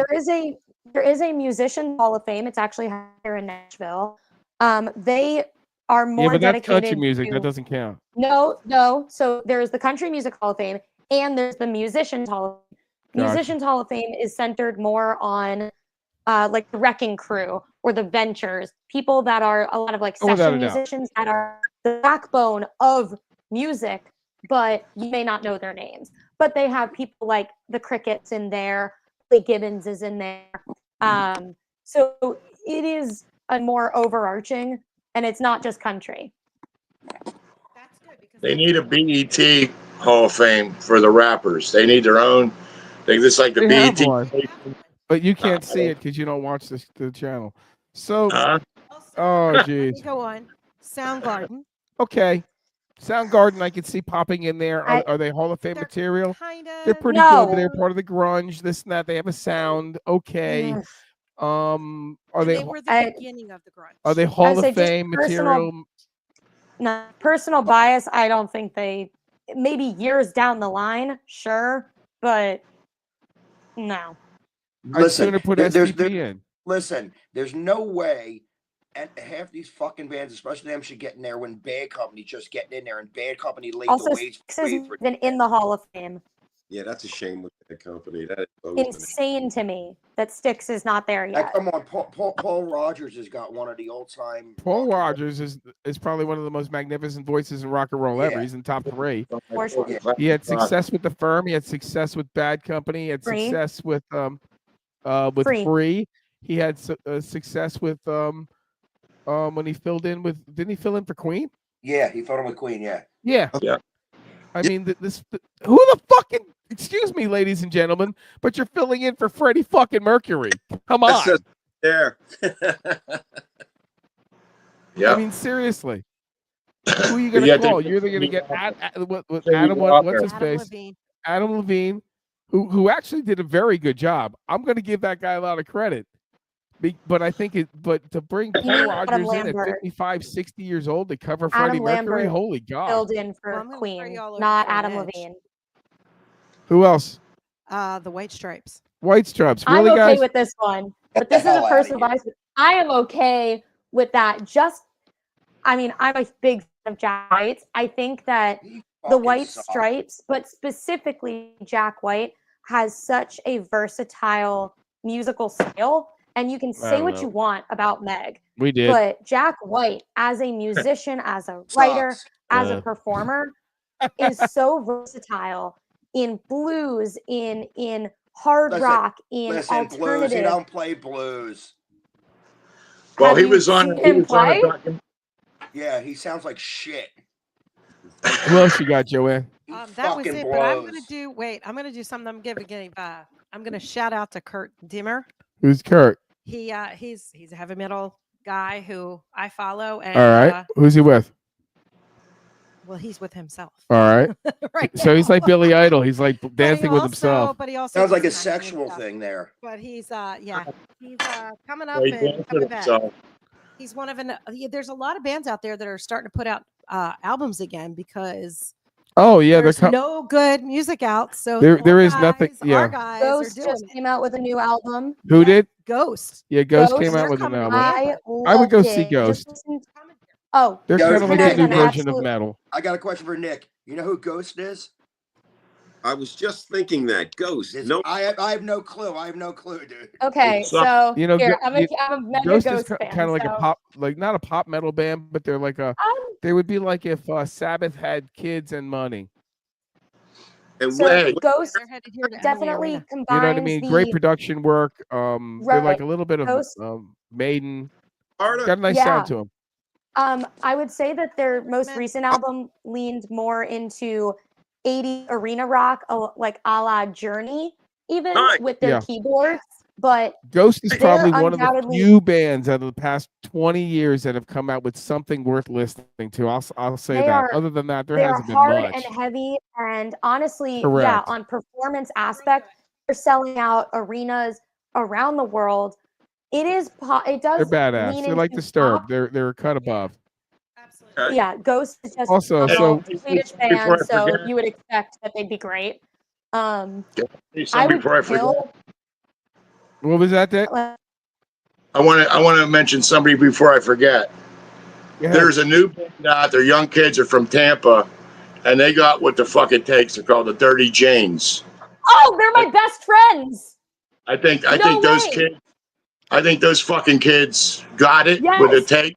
there is a Musician Hall of Fame. It's actually here in Nashville. They are Yeah, more but that's dedicated country music. to, That doesn't count. No. So there's the Country Music Hall of Fame and there's the Musicians Hall of Fame. Gotcha. Musicians Hall of Fame is centered more on like the Wrecking Crew or the Ventures, people that are a lot of like Oh, without session a doubt. musicians that are the backbone of music, but you may not know their names. But they have people like the Crickets in there, Lee Gibbons is in there. So it is a more overarching, and it's not just country. That's good because They need a BET Hall of Fame for the rappers. They need their own. This like the They have BET. one. but you can't see it because you don't watch the channel. So, Huh? oh Let me geez, go on. Soundgarden. okay. Soundgarden, I can see popping in there. Are they Hall of Fame They're material? kind They're of pretty No. good. They're part of the grunge. This and that. They have a sound. Okay. Ugh. Are and they they were the I- beginning of the grunge. are they I Hall would say of just Fame personal- material? No, personal bias. I don't think they. Maybe years down the line, sure, but no. I'd Listen, sooner put there's STP in. listen, there's no way, and half these fucking bands, especially them, should get in there when Bad Company just getting in there, and Bad Company laid Also, the weights Styx isn't even in the Hall of Fame. Yeah, that's a shame with the company. That is always been a- Insane to me that Styx is not there Hey, yet. come on, Paul Rogers has got one of the old time. Paul Rogers is probably one of the most magnificent voices in rock and roll ever. Yeah. He's in top 3. For sure. He had success with the Firm. He had success with Bad Company. He had Free. success with Free. Free. He had success with when he filled in with. Didn't he fill in for Queen? Yeah, he fought him with Queen. Yeah. Yeah. Yeah. I mean, who the fucking, excuse me, ladies and gentlemen, but you're filling in for Freddie fucking Mercury. Come on. That's there. Yeah. I mean, seriously. Who are you going to Yeah, call? they- You're either going to get Adam, Adam what's his Adam face? Levine. Adam Levine, who actually did a very good job. I'm going to give that guy a lot of credit. But I think but to bring Paul mean Rogers Adam in at Lambert. 55, 60 years old to cover Adam Freddie Mercury, Lambert holy God. Filled in for Well, I'm gonna throw Queen, you all over not for an Adam edge. Levine. Who else? The White Stripes. White Stripes. I'm Really, okay guys? with this one, but Get the this is hell a outta personal here. bias. I am okay with that. I mean, I'm a big fan of Jack White. I think that He the fucking White sucks. Stripes, but specifically Jack White, has such a versatile musical style, and you can say don't what know. you want about Meg, We did. but Jack White, as a musician, as a writer, Sucks. as a performer, is so versatile in blues, in hard Listen, rock, in Listen, blues. He alternative. don't play blues. Well, Have he you was on. seen He him was on a play? Yeah, he sounds like shit. Who else you got, Joanne? He That was fucking it. blows. But I'm gonna do something. I'm gonna shout out to Kurt Dimmer. Who's Kurt? He's a heavy metal guy who I follow, and All right. Who's he with? well, he's with himself. All right. right. So he's like Billy Idol. He's like But he dancing with also- himself. But he also Sounds like a does acting and sexual stuff. thing there. But he's he's coming up Well, he and danced coming with back. himself. He's one of there's a lot of bands out there that are starting to put out albums again because Oh yeah, there's no good music out. So there is nothing. Our Yeah. guys Ghost are doing just it. came out with a new album. Who did? Ghost. Yeah, Ghost Ghost, came out they're with an coming album. back. I would go loved see it. Ghost. Just listen- Oh, They're Ghost kind of like a is new an version of absolute- metal. I got a question for Nick. You know who Ghost is? I was just thinking that Ghost. No, I have no clue. I have no clue, dude. okay. So- So You know, here, Go- I'm a mega Ghost Ghost is fan. kind of like so, a pop, like not a pop metal band, but they're like a. They would be like if Sabbath had kids and money. and So what, Ghost They're headed here to Emily definitely Arena. combines You know what I mean? the Great production work. They're like Right. a little bit of Ghost- Maiden. part of Got a nice Yeah. sound to them. I would say that their most Man. recent album leaned more into 80s arena rock, like a la Journey, even Nice. with their Yeah. keyboards. But Ghost is They're probably one of the undoubtedly- few bands out of the past 20 years that have come out with something worth listening to. I'll say They that. are- Other than that, there they're hasn't been hard much. and heavy, and honestly, yeah, Correct. on performance aspect, they're selling out arenas around the world. It is it They're does badass. lean They're like into Disturbed. pop. They're a cut above. Absolutely. Yeah, Ghost is just Also, a so- Swedish Before I band, so forget. you would expect that they'd be great. Say I something would before I forget. kill. What was that, Dick? I want to mention somebody before I forget. Go ahead. There's a new band out there. Young kids are from Tampa, and they got what the fuck it takes. They're called the Dirty Janes. Oh, they're my best friends. I think No those way. kids. I think those fucking kids got it Yes. with the take.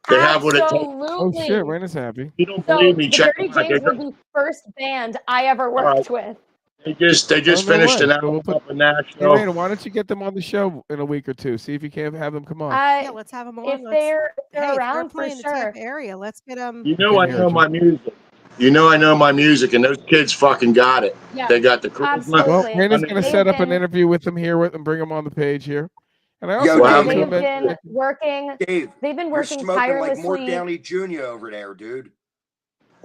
They have what it takes. Absolutely. Oh shit, Raina's happy. If you don't So believe me, the check Dirty them out. Janes were the first band I ever worked with. They just Oh, no finished way. an So album we'll put- up in Hey, Nashville. Raina, why don't you get them on the show in a week or two? See if you can't have them come on. Yeah, let's have them on. If Let's- they're hey, if they're around for playing the sure. Tampa area, let's get them. You know I Can't know hear my music. You know I know my music, and those kids fucking got it. Yeah, They got the charisma. absolutely. Well, Raina's going to They've set up an been- interview with them here and bring them on the page here. And I Yo, also Dave, wanted they've to been mention, working. Dave, They've been you're working smoking like Mort tirelessly. Downey Jr. over there, dude.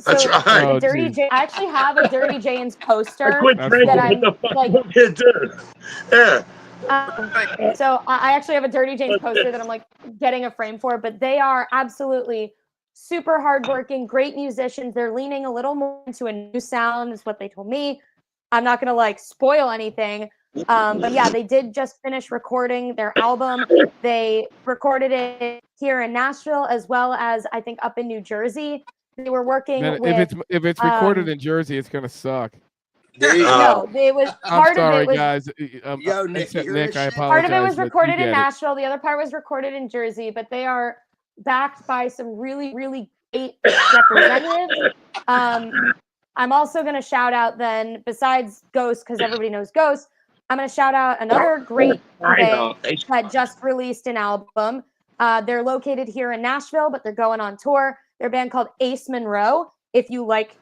That's So right. Oh, the Dirty geez. J. I actually have a Dirty Jane's I poster quit That's drinking. that What I'm the fuck like. you kid do? Yeah. So I actually have a Dirty Jane's poster that I'm like getting a frame for, but they are absolutely super hardworking, great musicians. They're leaning a little more into a new sound, is what they told me. I'm not gonna like spoil anything, but yeah, they did just finish recording their album. They recorded it here in Nashville as well as I think up in New Jersey. They were working man, with. if it's recorded in Jersey, it's going to suck. No, it was I'm part sorry, of it was guys. Yo, Nick, Except you hear Nick, this I shit? apologize. part of it was but you recorded in get it. Nashville. The other part was recorded in Jersey, but they are backed by some really, really great representatives. I'm also going to shout out then, besides Ghost, because everybody knows Ghost, I'm going to shout out another great band that just released an album. They're located here in Nashville, but they're going on tour. They're a band called Ace Monroe. If you like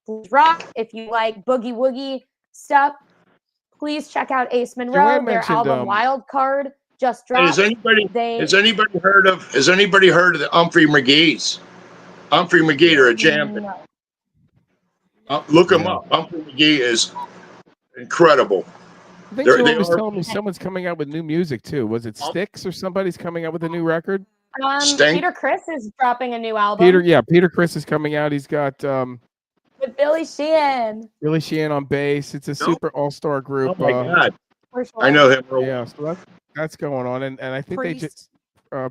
blues rock, if you like boogie woogie stuff, please check out Ace Monroe. Joanne Their mentioned, album Wild Card just dropped. Has anybody heard of the Humphrey McGee's? Humphrey McGee are a jam. No. Look them up. Humphrey McGee is incredible. I think Joanne was telling me someone's coming out with new music too. Was it Styx or somebody's coming out with a new record? Peter Criss is dropping a new album. Peter Criss is coming out. He's got with Billy Sheehan. Billy Sheehan on bass. It's a super all-star group. Oh my God. I know him. Yeah, so that's going on. And I think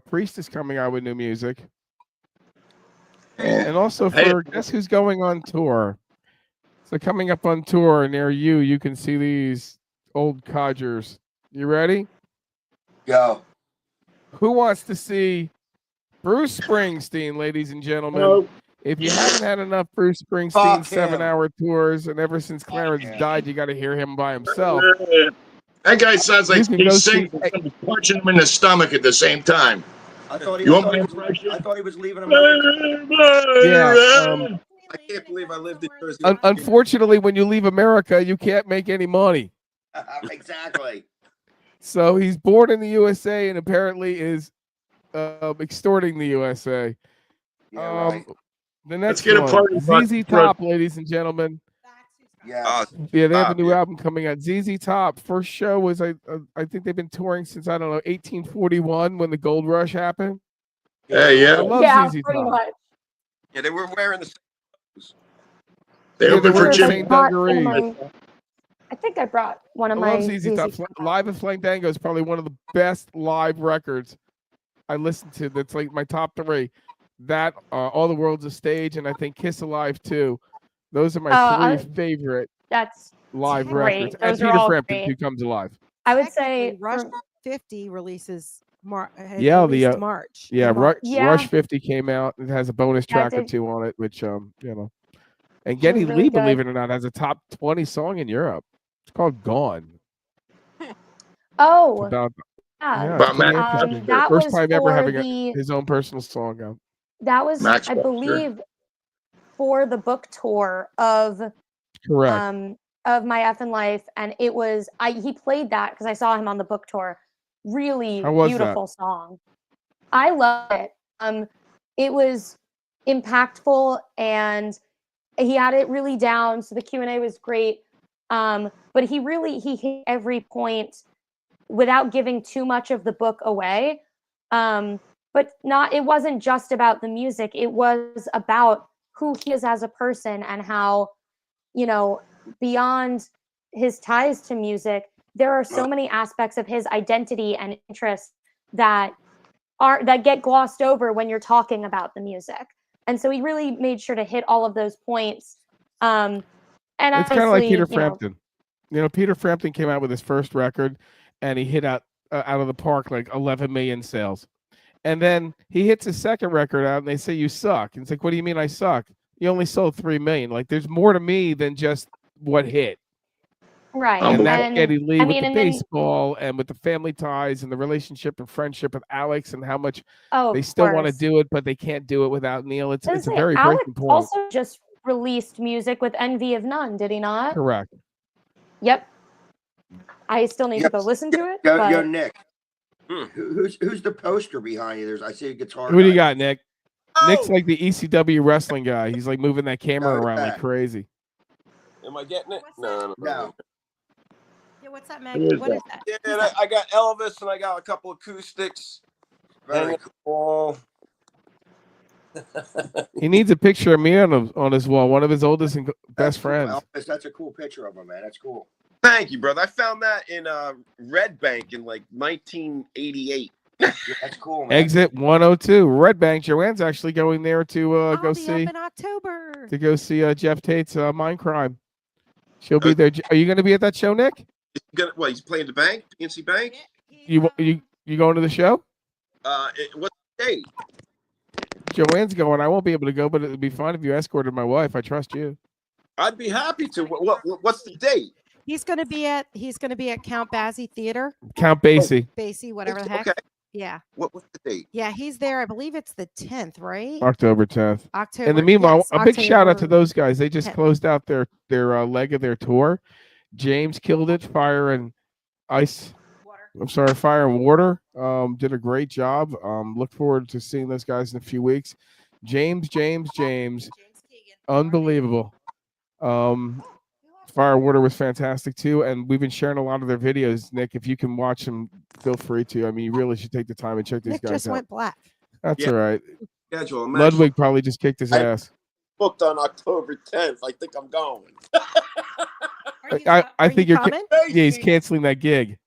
Priest is coming out with new music. And also guess who's going on tour? So coming up on tour near you, you can see these old codgers. You ready? Go. Who wants to see Bruce Springsteen, ladies and gentlemen? If you haven't had enough Bruce Springsteen 7-hour tours, and ever since Clarence died, you got to hear him by himself. That guy sounds like he's singing and somebody's punching him in the stomach at the same time. I thought he was leaving America. Yeah. I can't believe I lived in Jersey. Unfortunately, when you leave America, you can't make any money. Exactly. So he's born in the USA and apparently is extorting the USA. Yeah, right. The next Let's get a party one, ZZ Top, ladies and gentlemen. Yeah. Yeah, they have a new album coming out. ZZ Top. First show was I think they've been touring since 1841 when the gold rush happened. Yeah. I love ZZ pretty Top. much. Yeah, they were wearing the same. They opened for Jimmy. I think I brought one of I my love ZZ Top. Live at Fandango is probably one of the best live records I listened to. That's like my top 3. That All the World's a Stage, and I think Kiss Alive too. Those are my 3 favorite live records. And Peter Frampton, who comes alive. I would say Rush 50 releases March. March. Yeah, Rush 50 came out. It has a bonus track or 2 on it, which and Geddy Lee, believe it or not, has a top 20 song in Europe. It's called Gone. Oh, about that first was time ever for having his own personal song out. That was, I believe, for the book tour of Correct. Of My Effin' Life, and it was he played that because I saw him on the book tour. Really beautiful song. I love it. It was impactful and he had it really down. So the Q&A was great. But he hit every point without giving too much of the book away. But it wasn't just about the music. It was about who he is as a person and how, beyond his ties to music, there are so many aspects of his identity and interests that get glossed over when you're talking about the music. And so he really made sure to hit all of those points. And it's kind of like Peter Frampton. Peter Frampton came out with his first record, and he hit out of the park like 11 million sales. And then he hits his second record out, and they say, "You suck." And it's like, "What do you mean I suck? You only sold 3 million. Like, there's more to me than just what hit." Right. And that's Geddy Lee with the baseball and with the family ties and the relationship and friendship with Alex and how much they still want to do it, but they can't do it without Neil. It's a very breaking point. Also just released music with Envy of None, did he not? Correct. Yep. I still need to go listen to it. Yo, but Nick. Hmm. Who's the poster behind you? I see a guitar. Who do you guy. got, Nick? Nick's like the ECW wrestling guy. He's like moving that camera around like Okay. crazy. Am I getting it? What's No. No. Yeah, what's that, Who Maggie? is What is that? that? Yeah, and I got Elvis and I got a couple acoustics. Very Hanging cool. on the wall. He needs a picture of me on his wall. One of his oldest and best friends. Elvis, that's a cool picture of him, man. That's cool. Thank you, brother. I found that in Red Bank in like 1988. Yeah, that's cool, man. Exit 102, Red Bank. Joanne's actually going there to I'll go be see up in October. Jeff Tate's Mind Crime. She'll be there. Are you going to be at that show, Nick? He's playing the bank, PNC Bank. You going to the show? What's the date? Joanne's going. I won't be able to go, but it would be fine if you escorted my wife. I trust you. I'd be happy to. What's the date? He's gonna be at Count Basie Theater. Count Basie. Basie, whatever the heck. Okay. Yeah. What's the date? Yeah, he's there. I believe it's the 10th, right? October 10th. October. In the meanwhile, yes, a big shout out to October those guys. They just 10th. closed out their leg of their tour. James killed it. Fire and Water. Did a great job. Look forward to seeing those guys in a few weeks. James, unbelievable. Fire and Water was fantastic too, and we've been sharing a lot of their videos. Nick, if you can watch them, feel free to. I mean, you really should take the time and check these Nick guys just out. went black. That's Yeah. all right. Schedule. I'm Ludwig probably just kicked his ass. booked on October 10th. I think I'm going. I think you're. coming? Yeah, he's canceling that gig.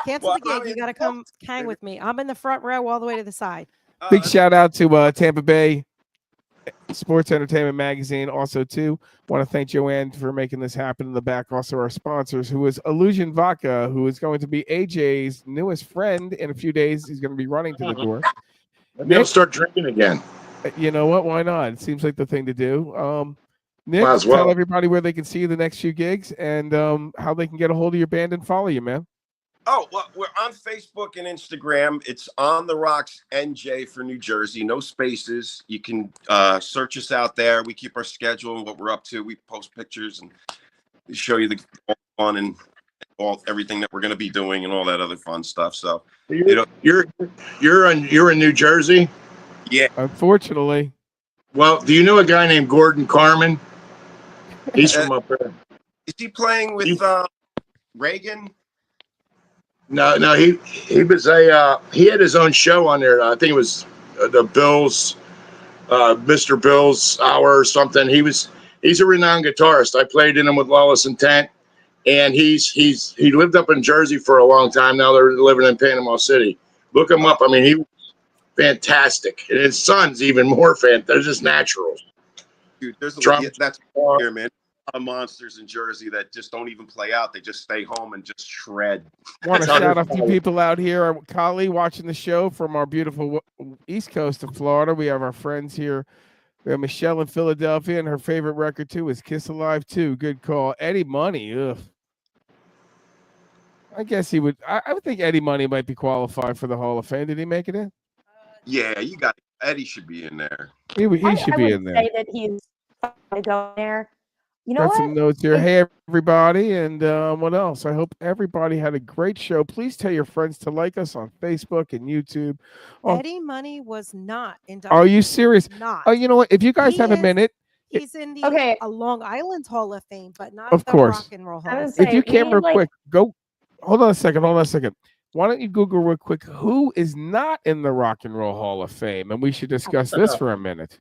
Cancel Well, the gig. I mean, You got to come hang with me. I'm in the front row all the way to the side. Big shout out to Tampa Bay Sports Entertainment Magazine. Also, too, want to thank Joanne for making this happen in the back. Also, our sponsors, who is Illusion Vodka, who is going to be AJ's newest friend in a few days. He's going to be running to the door. Maybe I'll start drinking again. You know what? Why not? It seems like the thing to do. Nick, Might as well. tell everybody where they can see you the next few gigs and how they can get a hold of your band and follow you, man. Oh, well, we're on Facebook and Instagram. It's On the Rocks NJ for New Jersey. No spaces. You can search us out there. We keep our schedule and what we're up to. We post pictures and we show you the fun and everything that we're going to be doing and all that other fun stuff. So You're in New Jersey? Yeah. Unfortunately. Well, do you know a guy named Gordon Carmen? He's from up there. Is he playing with Reagan? No, he was he had his own show on there. I think it was the Bills, Mr. Bill's Hour or something. He's a renowned guitarist. I played in him with Lawless Intent, and he lived up in Jersey for a long time. Now they're living in Panama City. Look him up. I mean, he was fantastic, and his son's even more fantastic. They're just naturals. Dude, there's that's here, man. A lot of monsters in Jersey that just don't even play out. They just stay home and just shred. Want to shout out a few people out here. Kali watching the show from our beautiful East Coast of Florida. We have our friends here. We have Michelle in Philadelphia, and her favorite record too is Kiss Alive 2. Good call. Eddie Money. Ugh. I guess he would. I would think Eddie Money might be qualified for the Hall of Fame. Did he make it in? Yeah, you got Eddie should be in there. He should be in there. Say that he's going to go there. You know Got what? some notes here. Hey, everybody. And what else? I hope everybody had a great show. Please tell your friends to like us on Facebook and YouTube. Eddie Money was not inducted. Are you serious? Not. Oh, you know what? If you guys have a minute. He's in the Long Island Hall of Fame, but not of the course. Rock and Roll Hall of If Fame. you can real quick, go. Hold on a second. Why don't you Google real quick who is not in the Rock and Roll Hall of Fame? And we should discuss this for a minute.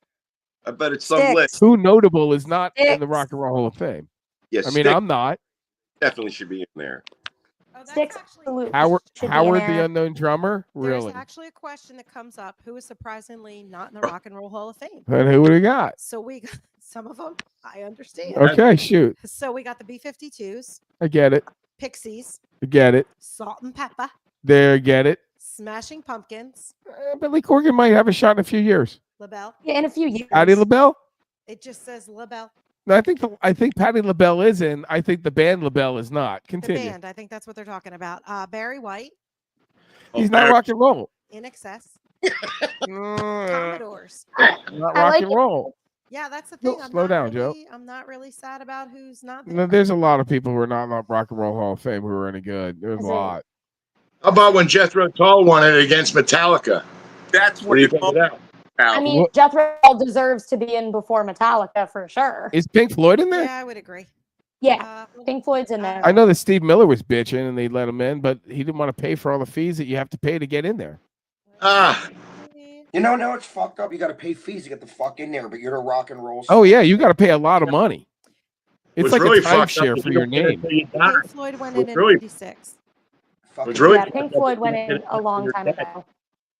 I bet it's some list. Who notable is not in the Rock and Roll Hall of Fame? Yes, I mean, I'm not. Definitely should be in there. Howard the Unknown Drummer? Really? There's actually a question that comes up. Who is surprisingly not in the Rock and Roll Hall of Fame? And who do we got? So we got some of them. I understand. Okay, shoot. So we got the B-52s. I get it. Pixies. I get it. Salt and Pepper. There, get it. Smashing Pumpkins. Billy Corgan might have a shot in a few years. LaBelle. Yeah, in a few years. Patti LaBelle? It just says LaBelle. No, I think Patti LaBelle is in. I think the band LaBelle is not. Continue. The band. I think that's what they're talking about. Barry White. He's not rock and roll. In Excess. Mm, Commodores. not rock and roll. Yeah, that's the thing. Slow down, Joe. I'm not really sad about who's not You there. know, there's a lot of people who are not in the Rock and Roll Hall of Fame who are any good. There's a Is it- lot. How about when Jethro Tull won it against Metallica? That's What what do you it's think of that? I about. mean, What- Jethro deserves to be in before Metallica for sure. Is Pink Floyd in there? Yeah, I would agree. Yeah, Pink Floyd's in there. I know that Steve Miller was bitching and they let him in, but he didn't want to pay for all the fees that you have to pay to get in there. Ah, You know, now it's fucked up. You got to pay fees to get the fuck in there, but you're the rock and roll. Oh yeah, you got to pay a lot of money. It's what's like really a fucked up timeshare is for you your don't get it name. till you die. Pink Floyd went in It's really- 96. Fucking It's really Yeah, fucked Pink up Floyd that went you don't in get a it long till time you're dead. ago.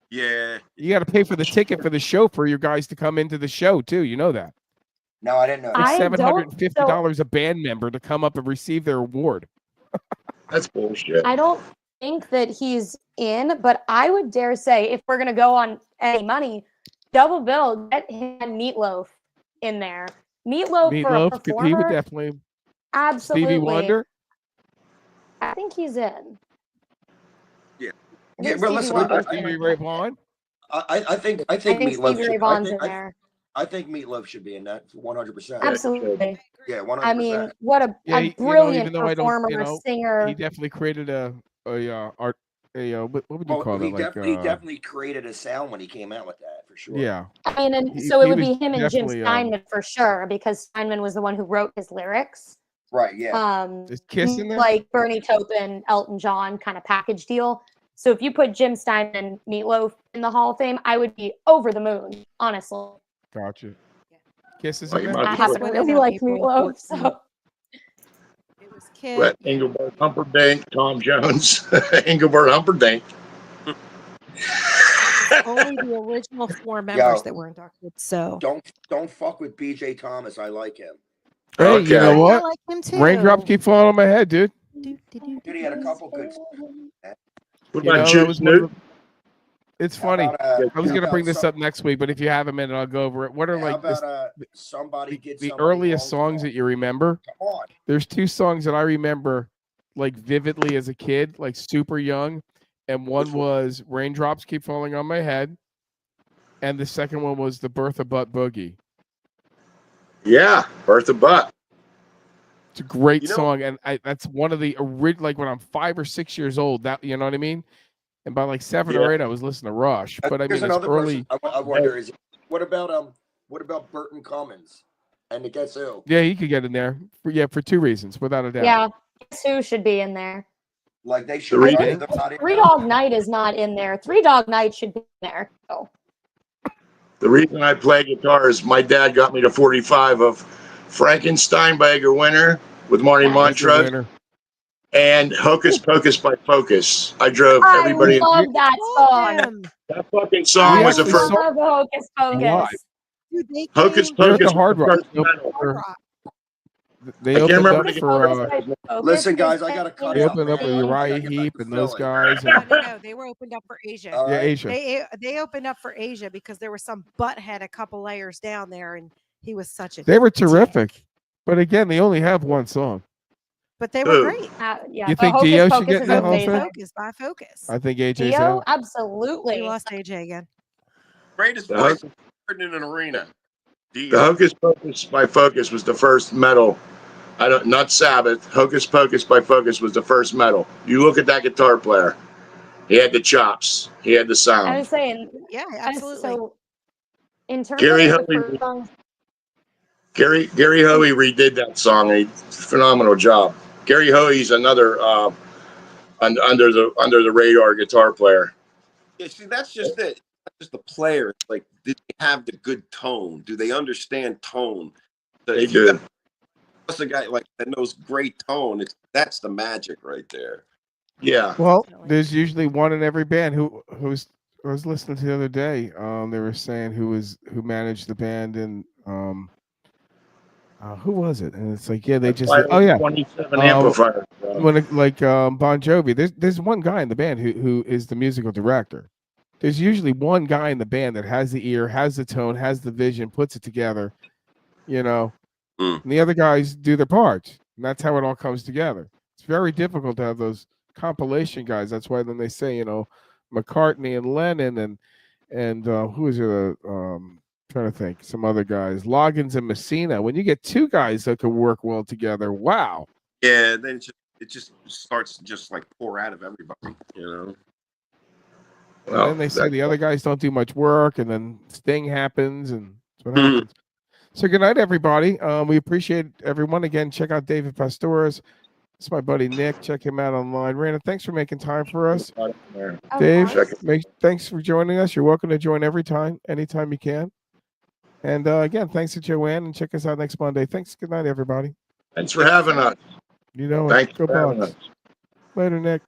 Yeah. You got to pay for the ticket for the show for your guys to come into the show too. You know that. No, I didn't know. Like I don't- $750 a band member to come up and receive their award. That's bullshit. I don't think that he's in, but I would dare say if we're gonna go on any money, double bill, get him and Meatloaf in there. Meatloaf for a Meatloaf, he would performer, definitely. absolutely. Stevie Wonder. I think he's in. Yeah. I Yeah, think but Stevie listen, Wonder's Stevie in. Ray Vaughan. I think I think Meatloaf Stevie Ray should. Vaughan's in there. I think Meatloaf should be in that 100%. Absolutely. Yeah, 100%. I mean, what a Yeah, brilliant even though I don't, performer, singer. he definitely created a art. What would you well, call he, that? he definitely created a sound when he came out with that for sure. Yeah. I mean, and He- so it he would was be him and Jim definitely, Steinman for sure, because Steinman was the one who wrote his lyrics. Right. Yeah. Is Kiss in there? Like Bernie Taupin, Elton John kind of package deal. So if you put Jim Steinman and Meatloaf in the Hall of Fame, I would be over the moon, honestly. Gotcha. Kiss is Well, in you there. might I as happen to went really in on like April Meatloaf, 14th. so It was Kid. But Engelbert Humperdinck, Tom Jones, Engelbert Humperdinck. Only the original 4 members that were inducted. So Don't fuck with BJ Thomas. I like him. Hey, you know Okay. I what? like him too. Raindrops keep falling on my head, dude. Dude, he had a couple good. What You about know, that Juice was one of Newton? It's How funny. about, I was how gonna bring about this up next week, but if you have a minute, I'll go over it. What are How like about somebody get somebody earliest wrong songs that you remember? Come on. There's 2 songs that I remember like vividly as a kid, like super young, and one Which one? was Raindrops Keep Falling on My Head, and the second one was the Bertha Butt Boogie. Yeah, Bertha Butt. It's a great You know- song, and that's one of the original. Like when I'm 5 or 6 years old, that you know what I mean. And by like 7 or Yeah. 8, I was listening to Rush. But I Here's mean, it's another early. person. I wonder is what about Burton Cummins? And Guess Who? Yeah, he could get in there. For 2 reasons, without a doubt. yeah, Guess Who should be in there. Like they should. Three they're Days? not in Three there. Dog Night is not in there. 3 Dog Night should be in there. So The reason I play guitar is my dad got me to 45 of Frankenstein by Edgar Winter with Marty Nice. Montrose Winner. and Hocus Pocus by Focus. I drove I everybody. love that song. Them. That fucking song We was the actually first. saw- love Hocus Live. Pocus. Dude, they Hocus came They're at Pocus the Hard was Rock. the first metal. Hard Rock. They I can't opened remember up the- for Focus Listen, is guys, I gotta cut they out. opened up man. with I Uriah gotta get back Heep to and those filling. guys. No, And, no, they were opened up for Asia. All yeah, right. Asia. They opened up for Asia because there was some butthead a couple layers down there, and he was such a. They were dick. terrific. But again, they only have one song. But they were Who? great. Yeah, You but think Hocus Dio should Pocus get in is the Hall of amazing. Fame? Focus by Focus. I think AJ's Dio, out. We absolutely. lost AJ again. Greatest The voice Hocus, heard in an arena. the Dio. Hocus Pocus by Focus was the first metal. Not Sabbath. Hocus Pocus by Focus was the first metal. You look at that guitar player. He had the chops. He had the I sound. was saying, Yeah, absolutely. so in terms Gary of Hoey- the first songs, Gary Hoey redid that song. He phenomenal job. Gary Hoey's another under the radar guitar player. Yeah, see, that's just it. It's not just the player. It's like, did they have the good tone? Do they understand tone? So They if you do. got a guy like that knows great tone, that's the magic right there. Yeah. Well, Definitely. there's usually one in every band. I was listening to the other day. They were saying who managed the band and who was it? And it's like, yeah, they just 27 amplifiers. when Bon Jovi. There's one guy in the band who is the musical director. There's usually one guy in the band that has the ear, has the tone, has the vision, puts it together, you know. Mm. And the other guys do their parts. And that's how it all comes together. It's very difficult to have those compilation guys. That's why then they say, you know, McCartney and Lennon and who is it? trying to think. Some other guys. Loggins and Messina. When you get two guys that can work well together, wow. Yeah, then it just starts to just like pour out of everybody, you know. And then they say the other guys don't do much work, and then Sting happens, and that's what happens. So good night, everybody. We appreciate everyone. Again, check out David Pastorius. It's my buddy Nick. Check him out online. Raina, thanks for making time for us. Dave, thanks for joining us. You're welcome to join anytime you can. And again, thanks to Joanne, and check us out next Monday. Thanks. Good night, everybody. Thanks for having us. You know, Thanks go for having Bucks. us. Later, Nick.